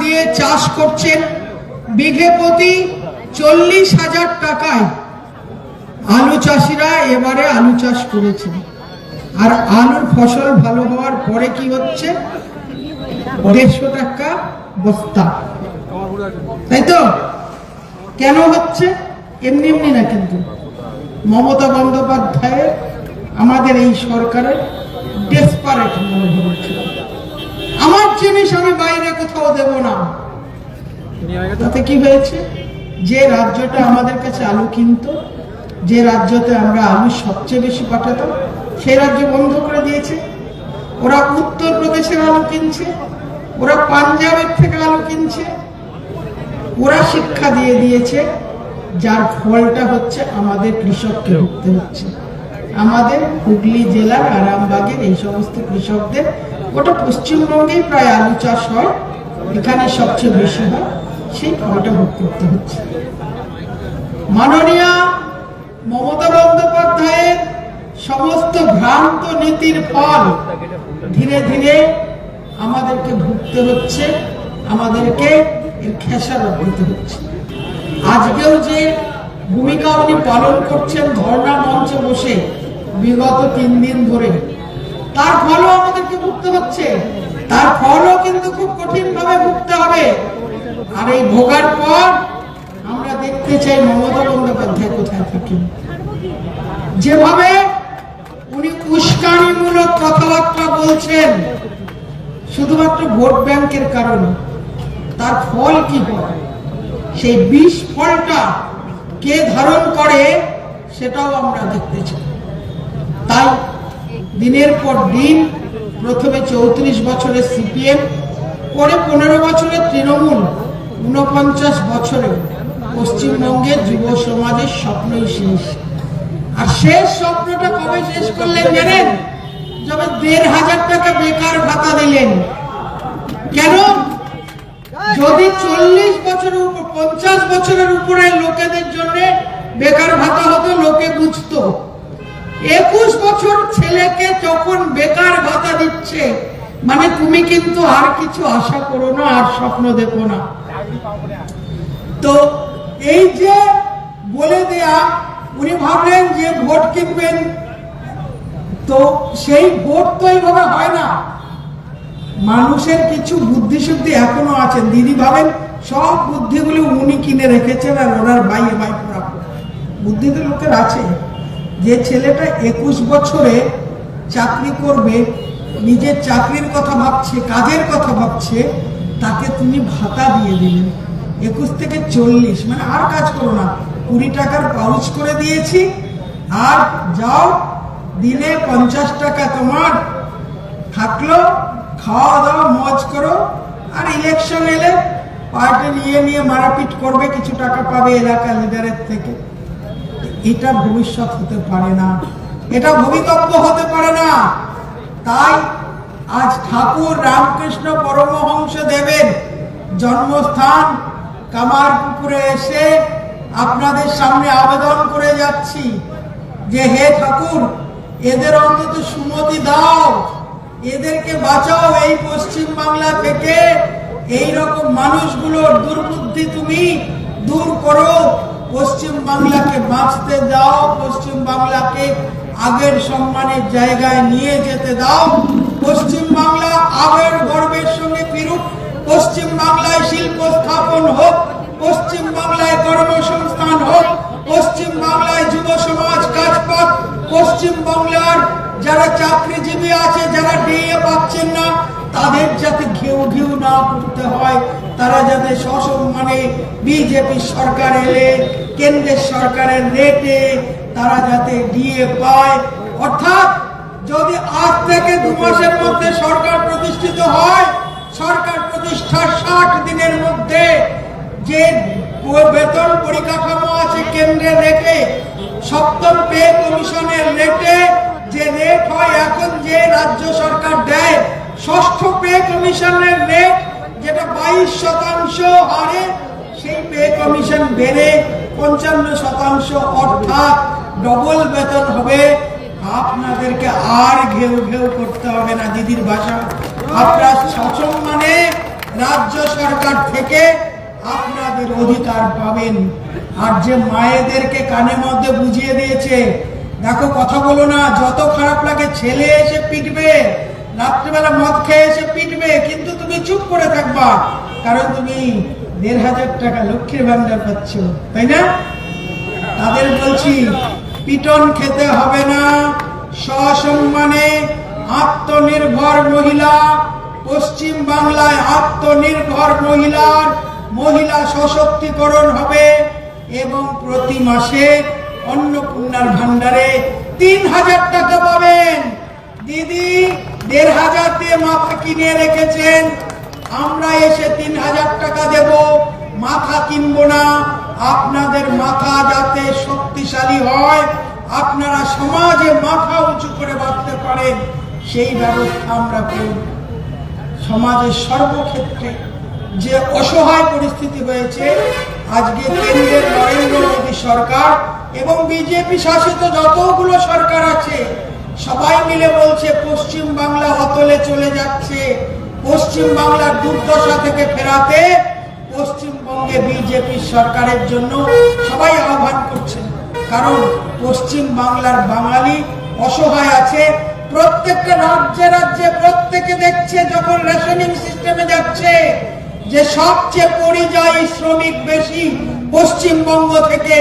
দিয়ে চাষ করছেন। বিঘে প্রতি 40,000 টাকায় আলু চাষিরা এবারে আলু চাষ করেছেন। আর আলুর ফসল ভালো হওয়ার পরে কি হচ্ছে, 150 টাকা বস্তা, তাই তো? কেন হচ্ছে? এমনি এমনি না, কিন্তু মমতা বন্দ্যোপাধ্যায়ের আমাদের এই সরকারের ডেসপারেট মনোভাব ছিল। আমার জিনিস আমি বাইরে কোথাও দেব না। তাতে কি হয়েছে, যে রাজ্যটা আমাদের কাছে আলু কিনতো, যে রাজ্যতে আমরা আলু সবচেয়ে বেশি পাঠাতাম, সেই রাজ্য বন্ধ করে দিয়েছে। ওরা উত্তরপ্রদেশের আলু কিনছে, ওরা পাঞ্জাবের থেকে আলু কিনছে, ওরা শিক্ষা দিয়ে দিয়েছে, যার ফলটা হচ্ছে আমাদের কৃষককে ভুগতে হচ্ছে। আমাদের হুগলি জেলার আরামবাগের এই সমস্ত কৃষকদের, ওটা পশ্চিমবঙ্গেই প্রায় আলু চাষ হয়, এখানে সবচেয়ে বেশি হয়, সেই ফলটা ভোগ করতে হচ্ছে। মাননীয় মমতা বন্দ্যোপাধ্যায়ের সমস্ত ভ্রান্ত নীতির ফল ধীরে ধীরে আমাদেরকে ভুগতে হচ্ছে, আমাদেরকে এর খেসারত দিতে হচ্ছে। আজকেও যে ভূমিকা উনি পালন করছেন ধর্ণা মঞ্চে বসে বিগত 3 দিন ধরে, তার ফলও আমাদেরকে ভুগতে হচ্ছে, তার ফলও কিন্তু খুব কঠিন ভাবে ভুগতে হবে। আর এই ভোগার পর আমরা দেখতে চাই মমতা বন্দ্যোপাধ্যায় কোথায় থাকেন। যেভাবে উনি উস্কানিমূলক কথাবার্তা বলছেন শুধুমাত্র ভোট ব্যাংকের কারণে, তার ফল কি হয়, সেই বিষ ফলটা কে ধারণ করে সেটাও আমরা দেখতে চাই। তাই দিনের পর দিন প্রথমে 34 বছরের সিপিএম, পরে 15 বছরের তৃণমূল, 49 বছরে পশ্চিমবঙ্গের যুব সমাজের স্বপ্নই শেষ। আর শেষ স্বপ্নটা কবে শেষ করলেন জানেন? যবে 1500 টাকা বেকার ভাতা দিলেন। কেন? যদি 40 বছরের উপর 50 বছরের উপরে লোকেদের জন্য বেকার ভাতা হতো, লোকে বুঝতো। 21 বছর ছেলেকে যখন বেকার ভাতা দিচ্ছে, মানে তুমি কিন্তু আর কিছু আশা করো না, আর স্বপ্ন দেখো না। তো এই যে বলে দেয়া, উনি ভাবলেন যে ভোট কিনবেন, তো সেই ভোট তো এইভাবে হয় না। মানুষের কিছু বুদ্ধি শুদ্ধি এখনো আছে। দিদি ভাবেন সব বুদ্ধিগুলি উনি কিনে রেখেছেন আর ওনার বাইয়ে বাই পুরা বুদ্ধি তো লোকের আছে। যে ছেলেটা 21 বছরে চাকরি করবে, নিজের চাকরির কথা ভাবছে, কাজের কথা ভাবছে, তাকে তুমি ভাতা দিয়ে দিলেন 21 থেকে 40, মানে আর কাজ করো না, 20 টাকার পাউচ করে দিয়েছি, আর যাও দিনে 50 টাকা তোমার থাকলো, খাওয়া দাওয়া মজ করো, আর ইলেকশন এলে পার্টি নিয়ে মারাপিট করবে, কিছু টাকা পাবে এলাকা লিডারের থেকে। এটা ভবিষ্যৎ হতে পারে না, এটা ভবিতব্য হতে পারে না। তাই আজ ঠাকুর রামকৃষ্ণ পরমহংস দেবের জন্মস্থান কামারপুকুরে এসে আপনাদের সামনে আবেদন করে যাচ্ছি যে হে ঠাকুর, এদের অন্তত সুমতি দাও, এদেরকে বাঁচাও এই পশ্চিম বাংলা থেকে। এই রকম মানুষগুলোর দুর্বুদ্ধি তুমি দূর করো, পশ্চিম বাংলাকে বাঁচতে দাও, পশ্চিম বাংলাকে আগের সম্মানের জায়গায় নিয়ে যেতে দাও। পশ্চিম বাংলা আগের গর্বের সঙ্গে ফিরুক, পশ্চিম বাংলায় শিল্প স্থাপন হোক, পশ্চিম বাংলায় কর্মসংস্থান হোক, পশ্চিম বাংলায় যুব সমাজ কাজ পাক, পশ্চিম বাংলার যারা চাকরিজীবী আছে, যারা ডিএ পাচ্ছেন না, তাদের যাতে ঘেউ ঘেউ না করতে হয়, তারা যাতে সসম্মানে বিজেপি সরকার এলে কেন্দ্রের সরকারের রেটে তারা যাতে ডিএ পায়। অর্থাৎ যদি আজ থেকে 2 মাসের মধ্যে সরকার প্রতিষ্ঠিত হয়, সরকার প্রতিষ্ঠার 60 দিনের মধ্যে যে বেতন পরিকাঠামো আছে কেন্দ্রে রেখে, 7ম পে কমিশনের রেটে যে রেট হয় এখন, যে রাজ্য সরকার দেয় 6ষ্ঠ পে কমিশনের রেট যেটা 22% হারে, সেই পে কমিশন বেড়ে 55%, অর্থাৎ ডবল বেতন হবে। আপনাদেরকে আর ঘেউ ঘেউ করতে হবে না, দিদির ভাষা। আপনারা সসম্মানে রাজ্য সরকার থেকে আপনাদের অধিকার পাবেন। আর যে মায়েদেরকে কানে মধ্যে বুঝিয়ে দিয়েছে, দেখো কথা বলো না, যত খারাপ লাগে ছেলে এসে পিটবে, রাত্রিবেলা মদ খেয়ে এসে পিটবে, কিন্তু তুমি চুপ করে থাকবা, কারণ তুমি 1500 টাকা লক্ষ্মীর ভান্ডার পাচ্ছ, তাই না? তাদের বলছি পিটন খেতে হবে না, সসম্মানে আত্মনির্ভর মহিলা, পশ্চিম বাংলায় আত্মনির্ভর মহিলা সশক্তিকরণ হবে এবং প্রতি মাসে অন্নপূর্ণার ভান্ডারে 3000 টাকা পাবেন। দিদি 1500 দিয়ে মাথা কিনে রেখেছেন, আমরা এসে 3000 টাকা দেব, মাথা কিনবো না। আপনাদের মাথা যাতে শক্তিশালী হয়, আপনারা সমাজে মাথা উঁচু করে বাঁচতে পারেন, সেই ব্যবস্থা আমরা করব। সমাজের সর্বক্ষেত্রে যে অসহায় পরিস্থিতি হয়েছে, আজকে কেন্দ্রের নরেন্দ্র মোদী সরকার এবং বিজেপি শাসিত যতগুলো সরকার আছে, সবাই মিলে বলছে পশ্চিম বাংলা অতলে চলে যাচ্ছে, পশ্চিম বাংলার দুর্দশা থেকে ফেরাতে পশ্চিমবঙ্গে বিজেপি সরকারের জন্য সবাই আহ্বান করছেন। কারণ পশ্চিম বাংলার বাঙালি অসহায় আছে। প্রত্যেকটা রাজ্যে রাজ্যে প্রত্যেকে দেখছে যখন রেশনিং সিস্টেমে যাচ্ছে যে সবচেয়ে পরিযায়ী শ্রমিক বেশি পশ্চিমবঙ্গ থেকে।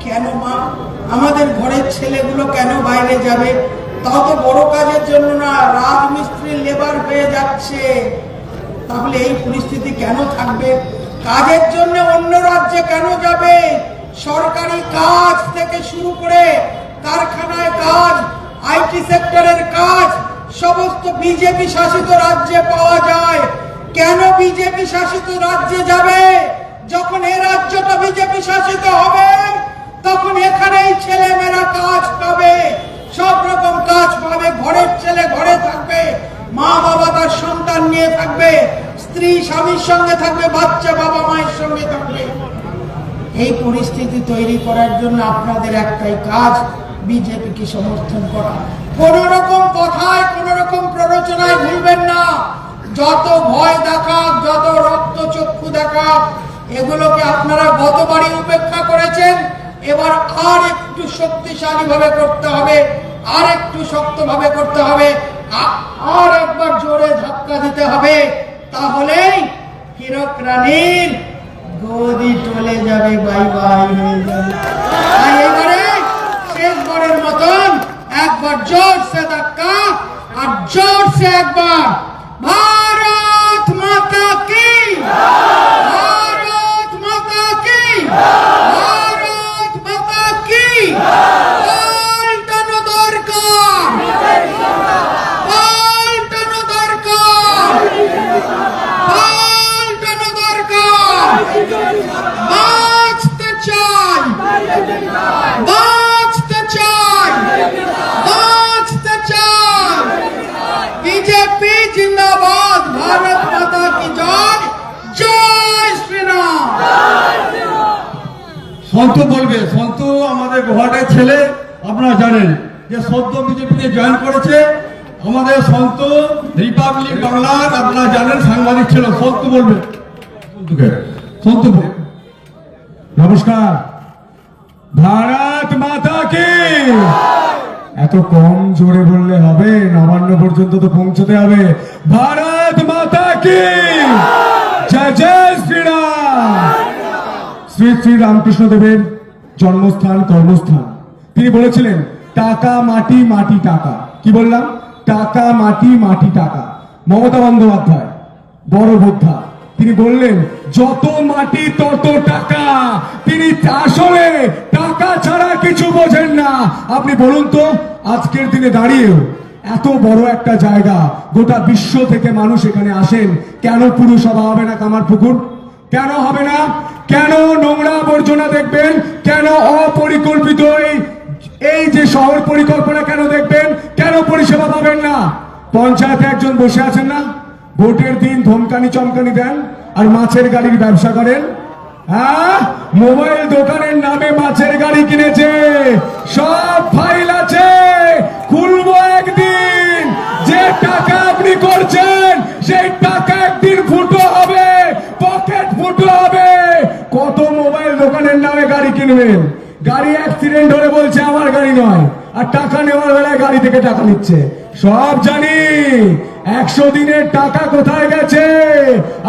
কেন মা, আমাদের ঘরের ছেলেগুলো কেন বাইরে যাবে? তাও তো বড় কাজের জন্য না, রাজমিস্ত্রি লেবার হয়ে যাচ্ছে। তাহলে এই পরিস্থিতি কেন থাকবে? কাজের জন্য অন্য রাজ্যে কেন যাবে? সরকারি কাজ থেকে শুরু করে কারখানায় কাজ, আইটি সেক্টরের কাজ সমস্ত বিজেপি শাসিত রাজ্যে পাওয়া যায়। কেন বিজেপি শাসিত রাজ্যে যাবে? যখন এই রাজ্যটা বিজেপি শাসিত হবে তখন এখানেই ছেলেমেয়েরা কাজ পাবে, সব রকম কাজ পাবে। ঘরের ছেলে ঘরে থাকবে, মা বাবা তার সন্তান নিয়ে থাকবে, স্ত্রী স্বামীর সঙ্গে থাকবে, বাচ্চা বাবা মায়ের সঙ্গে থাকবে। এই পরিস্থিতি তৈরি করার জন্য আপনাদের একটাই কাজ, বিজেপিকে সমর্থন করা। কোন রকম কথায়, কোন রকম প্ররোচনায় ভুলবেন না। যত ভয় দেখাক, যত রক্ত চক্ষু দেখাক, এগুলোকে আপনারা গতবারই উপেক্ষা করেছেন। এবার আর একটু শক্তিশালী ভাবে করতে হবে, আর একটু শক্ত ভাবে করতে হবে, আর একবার জোরে ধাক্কা দিতে হবে। তাহলেই হীরক রানীর গদি টলে যাবে, বাই বাই হয়ে যাবে। তাই এবারে শেষবারের মতন একবার জোর সে ধাক্কা আর জোর সে একবার ভারত মাতা কি, ভারত মাতা কি, ভারত মাতা কি। পাল্টানো দরকার, পাল্টানো দরকার, পাল্টানো দরকার। বাঁচতে চাই, বাঁচতে চাই, বাঁচতে চাই। বিজেপি জিন্দাবাদ, ভারত মাতা কি জয়, জয় শ্রীরাম। সন্তু বলবে, সন্তু আমাদের গোহাটের ছেলে, আপনারা জানেন যে সদ্য বিজেপিতে জয়েন করেছে। আমাদের সন্তু রিপাবলিক বাংলার, আপনারা জানেন, সাংবাদিক ছিল। সন্তু বলবে, সন্তু বলবে। নমস্কার, ভারত মাতা কি। এত কম জোরে বললে হবে? নবান্ন পর্যন্ত তো পৌঁছতে হবে। ভারত মাতা কি, জয় জয় শ্রীরাম। শ্রী শ্রী রামকৃষ্ণদেবের জন্মস্থান, কর্মস্থান। তিনি বলেছিলেন টাকা মাটি, মাটি টাকা। কি বললাম? টাকা মাটি, মাটি টাকা। মমতা বন্দ্যোপাধ্যায় বড় বোদ্ধা, তিনি বললেন যত মাটি তত টাকা। তিনি আসলে টাকা ছাড়া কিছু বোঝেন না। আপনি বলুন তো, আজকের দিনে দাঁড়িয়েও এত বড় একটা জায়গা, গোটা বিশ্ব থেকে মানুষ এখানে আসেন, কেন পুরসভা হবে না কামারপুকুর? কেন হবে না? কেন নোংরা আবর্জনা দেখবেন? কেন অপরিকল্পিত এই যে শহর পরিকল্পনা কেন দেখবেন? কেন পরিষেবা পাবেন না? পঞ্চায়েতে একজন বসে আছেন না, ভোটের দিন ধমকানি চমকানি দেন আর মাছের গাড়ির ব্যবসা করেন। হ্যাঁ, মোবাইল দোকানের নামে মাছের গাড়ি কিনেছে, সব ফাইল আছে, খুলবো একদিন। যে টাকা আপনি করছেন সেই টাকা একদিন ফুটো হবে, পকেট ফুটো হবে। কত মোবাইল দোকানের নামে গাড়ি কিনবেন? গাড়ি অ্যাক্সিডেন্ট হলে বলছে আমার গাড়ি নয়, আর টাকা নেওয়ার বেলায় গাড়ি থেকে টাকা নিচ্ছে। সব জানি 100 দিনের টাকা কোথায় গেছে,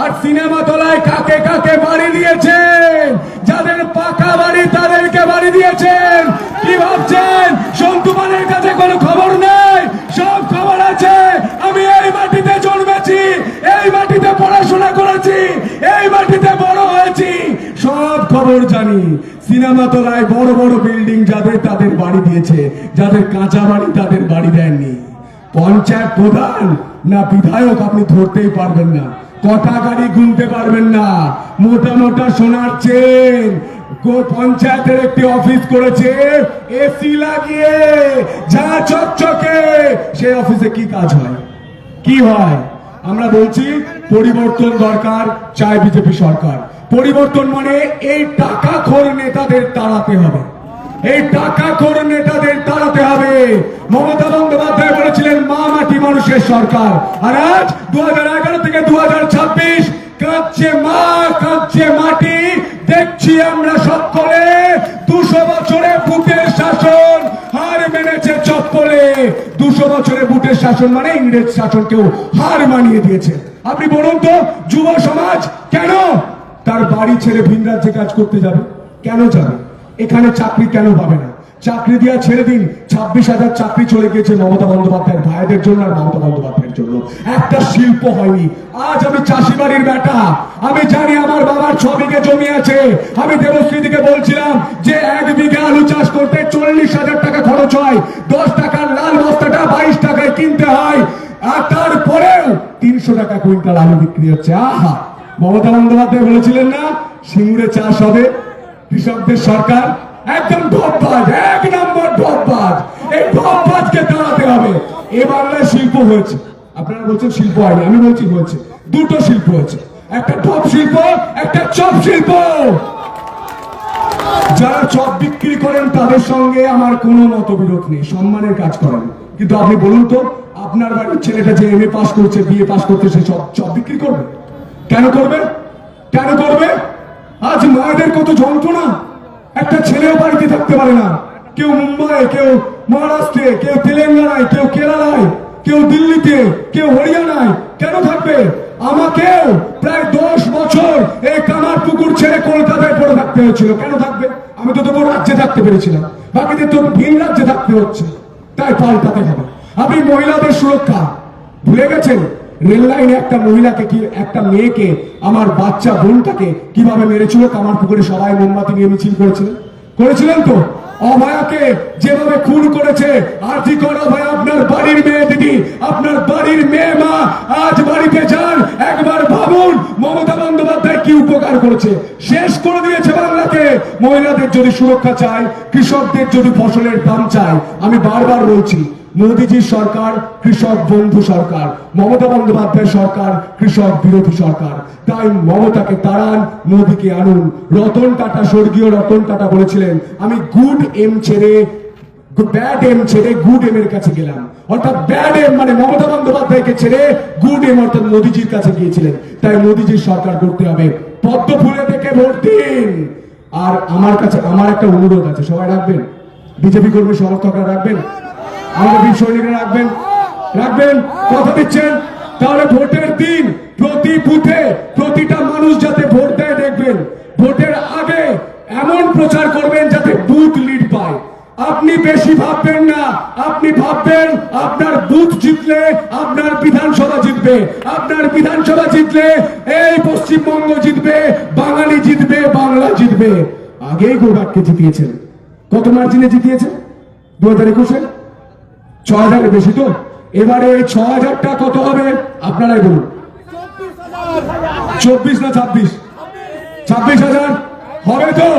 আর সিনেমা তলায় কাকে কাকে বাড়ি দিয়েছেন। যাদের পাকা বাড়ি তাদেরকে বাড়ি দিয়েছেন। কি ভাবছেন সন্তু পালের কাছে কোনো খবর নেই? সব খবর আছে। আমি এই মাটিতে জন্মেছি, এই মাটিতে পড়াশোনা করেছি, এই মাটিতে বড় হয়েছি, সব খবর জানি। সিনেমা তলায় বড় বড় বিল্ডিং যাদের, তাদের বাড়ি দিয়েছে, যাদের কাঁচা বাড়ি তাদের বাড়ি দেননি। পঞ্চায়েত প্রধান না বিধায়ক আপনি ধরতেই পারবেন না, কটা গাড়ি গুনতে পারবেন না। মোটা মোটা সোনার চেন। পঞ্চায়েতের একটি অফিস করেছে এসি লাগিয়ে, যা চকচকে। সেই অফিসে কি কাজ হয়? কি হয়? আমরা বলছি পরিবর্তন দরকার, চাই বিজেপি সরকার। পরিবর্তন মানে এই টাকাখোর নেতাদের তাড়াতে হবে, এই টাকাখোর নেতাদের তাড়াতে হবে। মমতা বন্দ্যোপাধ্যায় বলেছিলেন মা মাটি মানুষের শেষ সরকার। আর আজ 2011 থেকে 2026 কাঁদছে মা, কাঁদছে মাটি, দেখছি আমরা সকলে 200 বছরে বুটের শাসন হার মেনেছে চপ্পলে। 200 বছরে বুটের শাসন মানে ইংরেজ শাসনকেও হার মানিয়ে দিয়েছে। আপনি বলুন তো, যুব সমাজ কেন তার বাড়ি ছেড়ে ভিন রাজ্যে কাজ করতে যাবে? কেন যাবে? এখানে চাকরি কেন পাবে না? চাকরি দিয়া ছেড়ে দিন, 26,000 চাকরি চলে গিয়েছে মমতা বন্দ্যোপাধ্যায়ের ভাইদের জন্য আর মমতা বন্দ্যোপাধ্যায়ের জন্য। একটা শিল্প হয়নি। আজ আমি চাষি বাড়ির বেটা, আমি জানি আমার বাবার 6 বিঘে জমি আছে। আমি দেবশ্রীদিকে বলছিলাম যে 1 বিঘা আলু চাষ করতে 40,000 টাকা খরচ হয়, 10 টাকার লাল বস্তাটা 22 টাকায় কিনতে হয়, আর তারপরেও 300 টাকা কুইন্টাল আলু বিক্রি হচ্ছে। আহা, মমতা বন্দ্যোপাধ্যায় বলেছিলেন না সিঙ্গুরে চাষ হবে, কৃষকদের সরকার? একদম ঢপবাজ, 1 নম্বর ঢপবাজ। এই ঢপবাজকে দাঁড়াতে হবে। এ বাংলায় শিল্প হয়েছে, আপনারা বলছেন শিল্প হয়নি, আমি বলছি হয়েছে। দুটো শিল্প হয়েছে, একটা ঢপ শিল্প, একটা চপ শিল্প। যারা চপ বিক্রি করেন তাদের সঙ্গে আমার কোনো মতবিরোধ নেই, সম্মানের কাজ করেন। কিন্তু আপনি বলুন তো, আপনার বাড়ির ছেলেটা যে MA পাস করছে, BA পাস করছে, সে চপ বিক্রি করবে? কেন করবে? কেন করবে? আজ মায়েদের কত যন্ত্রণা, একটা ছেলেও বাড়িতে থাকতে পারে না। কেউ মুম্বাই, কেউ মহারাষ্ট্রে, কেউ তেলেঙ্গানায়, কেউ কেরালায়, কেউ দিল্লিতে, কেউ হরিয়ানায়। কেন থাকবে? আমাকেও প্রায় 10 বছর এই কামারপুকুর ছেড়ে কলকাতায় পড়ে থাকতে হয়েছিল। কেন থাকবে? আমি তো তবু রাজ্যে থাকতে পেরেছিলাম, বাকিদের তো ভিন রাজ্যে থাকতে হচ্ছে। তাই পাল্টাতে হবে। আপনি মহিলাদের সুরক্ষা ভুলে গেছেন? রেল লাইনে একটা মহিলাকে, কি একটা মেয়েকে, আমার বাচ্চা বোনটাকে কিভাবে মেরেছিল কামারপুকুরে, সবাই মোমবাতি নিয়ে মিছিল করেছিলেন তো? অভয়াকে যেভাবে খুন করেছে, আরজি কর অভয়া আপনার বাড়ির মেয়ে দিদি, আপনার বাড়ির মেয়ে মা। আজ বাড়িতে যান, একবার ভাবুন মমতা বন্দ্যোপাধ্যায় কি উপকার করেছে। শেষ করে দিয়েছে বাংলাকে। মহিলাদের যদি সুরক্ষা চাই, কৃষকদের যদি ফসলের দাম চাই, আমি বারবার বলছি, মোদীজির সরকার কৃষক বন্ধু সরকার, মমতা বন্দ্যোপাধ্যায়ের সরকার কৃষক বিরোধী সরকার। তাই মমতাকে তাড়ান, মোদীকে আনুন। রতন টাটা, স্বর্গীয় রতন টাটা বলেছিলেন, আমি গুড এম ছেড়ে ব্যাড এম ছেড়ে গুড এম এর কাছে গেলাম। অর্থাৎ ব্যাড এম মানে মমতা বন্দ্যোপাধ্যায়কে ছেড়ে গুড এম অর্থাৎ মোদীজির কাছে গিয়েছিলেন। তাই মোদীজির সরকার করতে হবে। পদ্ম ফুলে থেকে ভোট দিন। আর আমার কাছে আমার একটা অনুরোধ আছে, সবাই রাখবেন, বিজেপি কর্মী সমর্থকরা রাখবেন, আমাদের বীর সৈনিকরা রাখবেন, কথা দিচ্ছেন? তাহলে ভোটের দিন প্রতি বুথে প্রতিটা মানুষ যাতে ভোট দেয়, দেখবেন ভোটের আগে এমন প্রচার করবেন যাতে বুথ লিড পায়। আপনি বেশি ভাববেন না, আপনি ভাববেন আপনার বুথ জিতলে আপনার বিধানসভা জিতবে, আপনার বিধানসভা জিতলে এই পশ্চিমবঙ্গ জিতবে, বাঙালি জিতবে, বাংলা জিতবে। আগেই গোঘাটকে জিতিয়েছেন, কত মার্জিনে জিতিয়েছেন? 2021-এ 6,000 বেশি তো। এবারে এই 6,000টা কত হবে আপনারাই বলুন? 24 না 26? 26,000 হবে তো?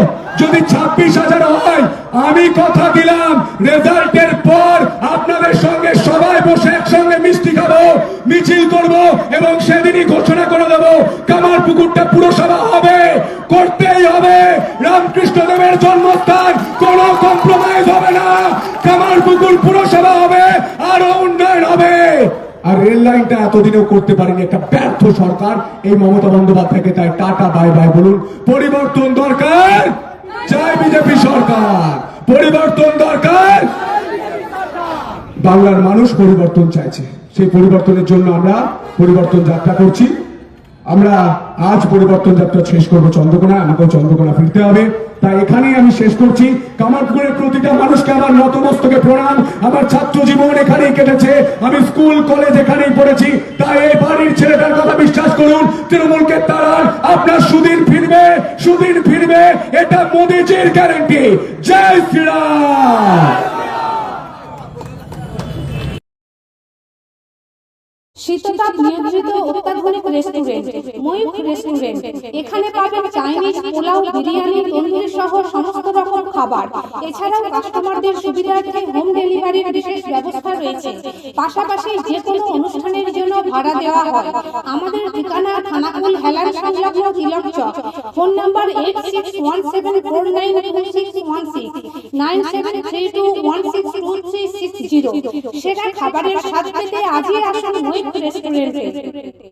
যদি 26,000 হয়, আমি কথা দিলাম রেজাল্টের পর আপনাদের সঙ্গে সবাই বসে একসঙ্গে মিষ্টি খাবো, মিছিল করব এবং সেদিনই ঘোষণা করে দেব কামারপুকুরটা পুরসভা হবে, করতেই হবে। রামকৃষ্ণ দেবের জন্মস্থান, কোনো কম্প্রোমাইজ হবে না। কামারপুকুর পুরসভা হবে, আরো উন্নয়ন হবে। আর রেল লাইনটা এতদিনেও করতে পারেনি, একটা ব্যর্থ সরকার এই মমতা বন্দ্যোপাধ্যায়কে। তাই টাটা বাই বাই বলুন। পরিবর্তন দরকার, চাই বিজেপি সরকার। পরিবর্তন দরকার, বাংলার মানুষ পরিবর্তন চাইছে। সেই পরিবর্তনের জন্য আমরা পরিবর্তন যাত্রা করছি। আমরা আজ পরিবর্তন যাত্রা শেষ করবো চন্দ্রকোনায়, আমাকেও চন্দ্রকোনা ফিরতে হবে। তাই এখানেই আমি শেষ করছি। কামারপুকুরের প্রতিটা মানুষকে আমার নতমস্তকে প্রণাম। আমার ছাত্র জীবন এখানেই কেটেছে, আমি স্কুল কলেজ এখানেই পড়েছি। তাই এই বাড়ির ছেলেটার কথা বিশ্বাস করুন, তৃণমূলকে তাড়ান, আপনার সুদিন ফিরবে, সুদিন ফিরবে, এটা মোদীজির গ্যারান্টি। জয় শ্রীরাম। শীততাপ নিয়ন্ত্রিত অত্যাধুনিক রেস্টুরেন্ট ময়ূখ রেস্টুরেন্ট। এখানে পাবেন চাইনিজ, পোলাও, বিরিয়ানি, তন্দুরি সহ সমস্ত রকম খাবার। এছাড়াও কাস্টমারদের সুবিধার্থে হোম ডেলিভারির বিশেষ ব্যবস্থা রয়েছে। পাশাপাশি যে কোনো অনুষ্ঠানের জন্য ভাড়া দেওয়া হয়। আমাদের ঠিকানা থানাকুল হেলান সংলগ্ন তিলক চক। Phone number 8617492616 9732162360। সেরা খাবারের স্বাদ পেতে আজই আসুন ময়ূখ রেস্টুরেন্টে।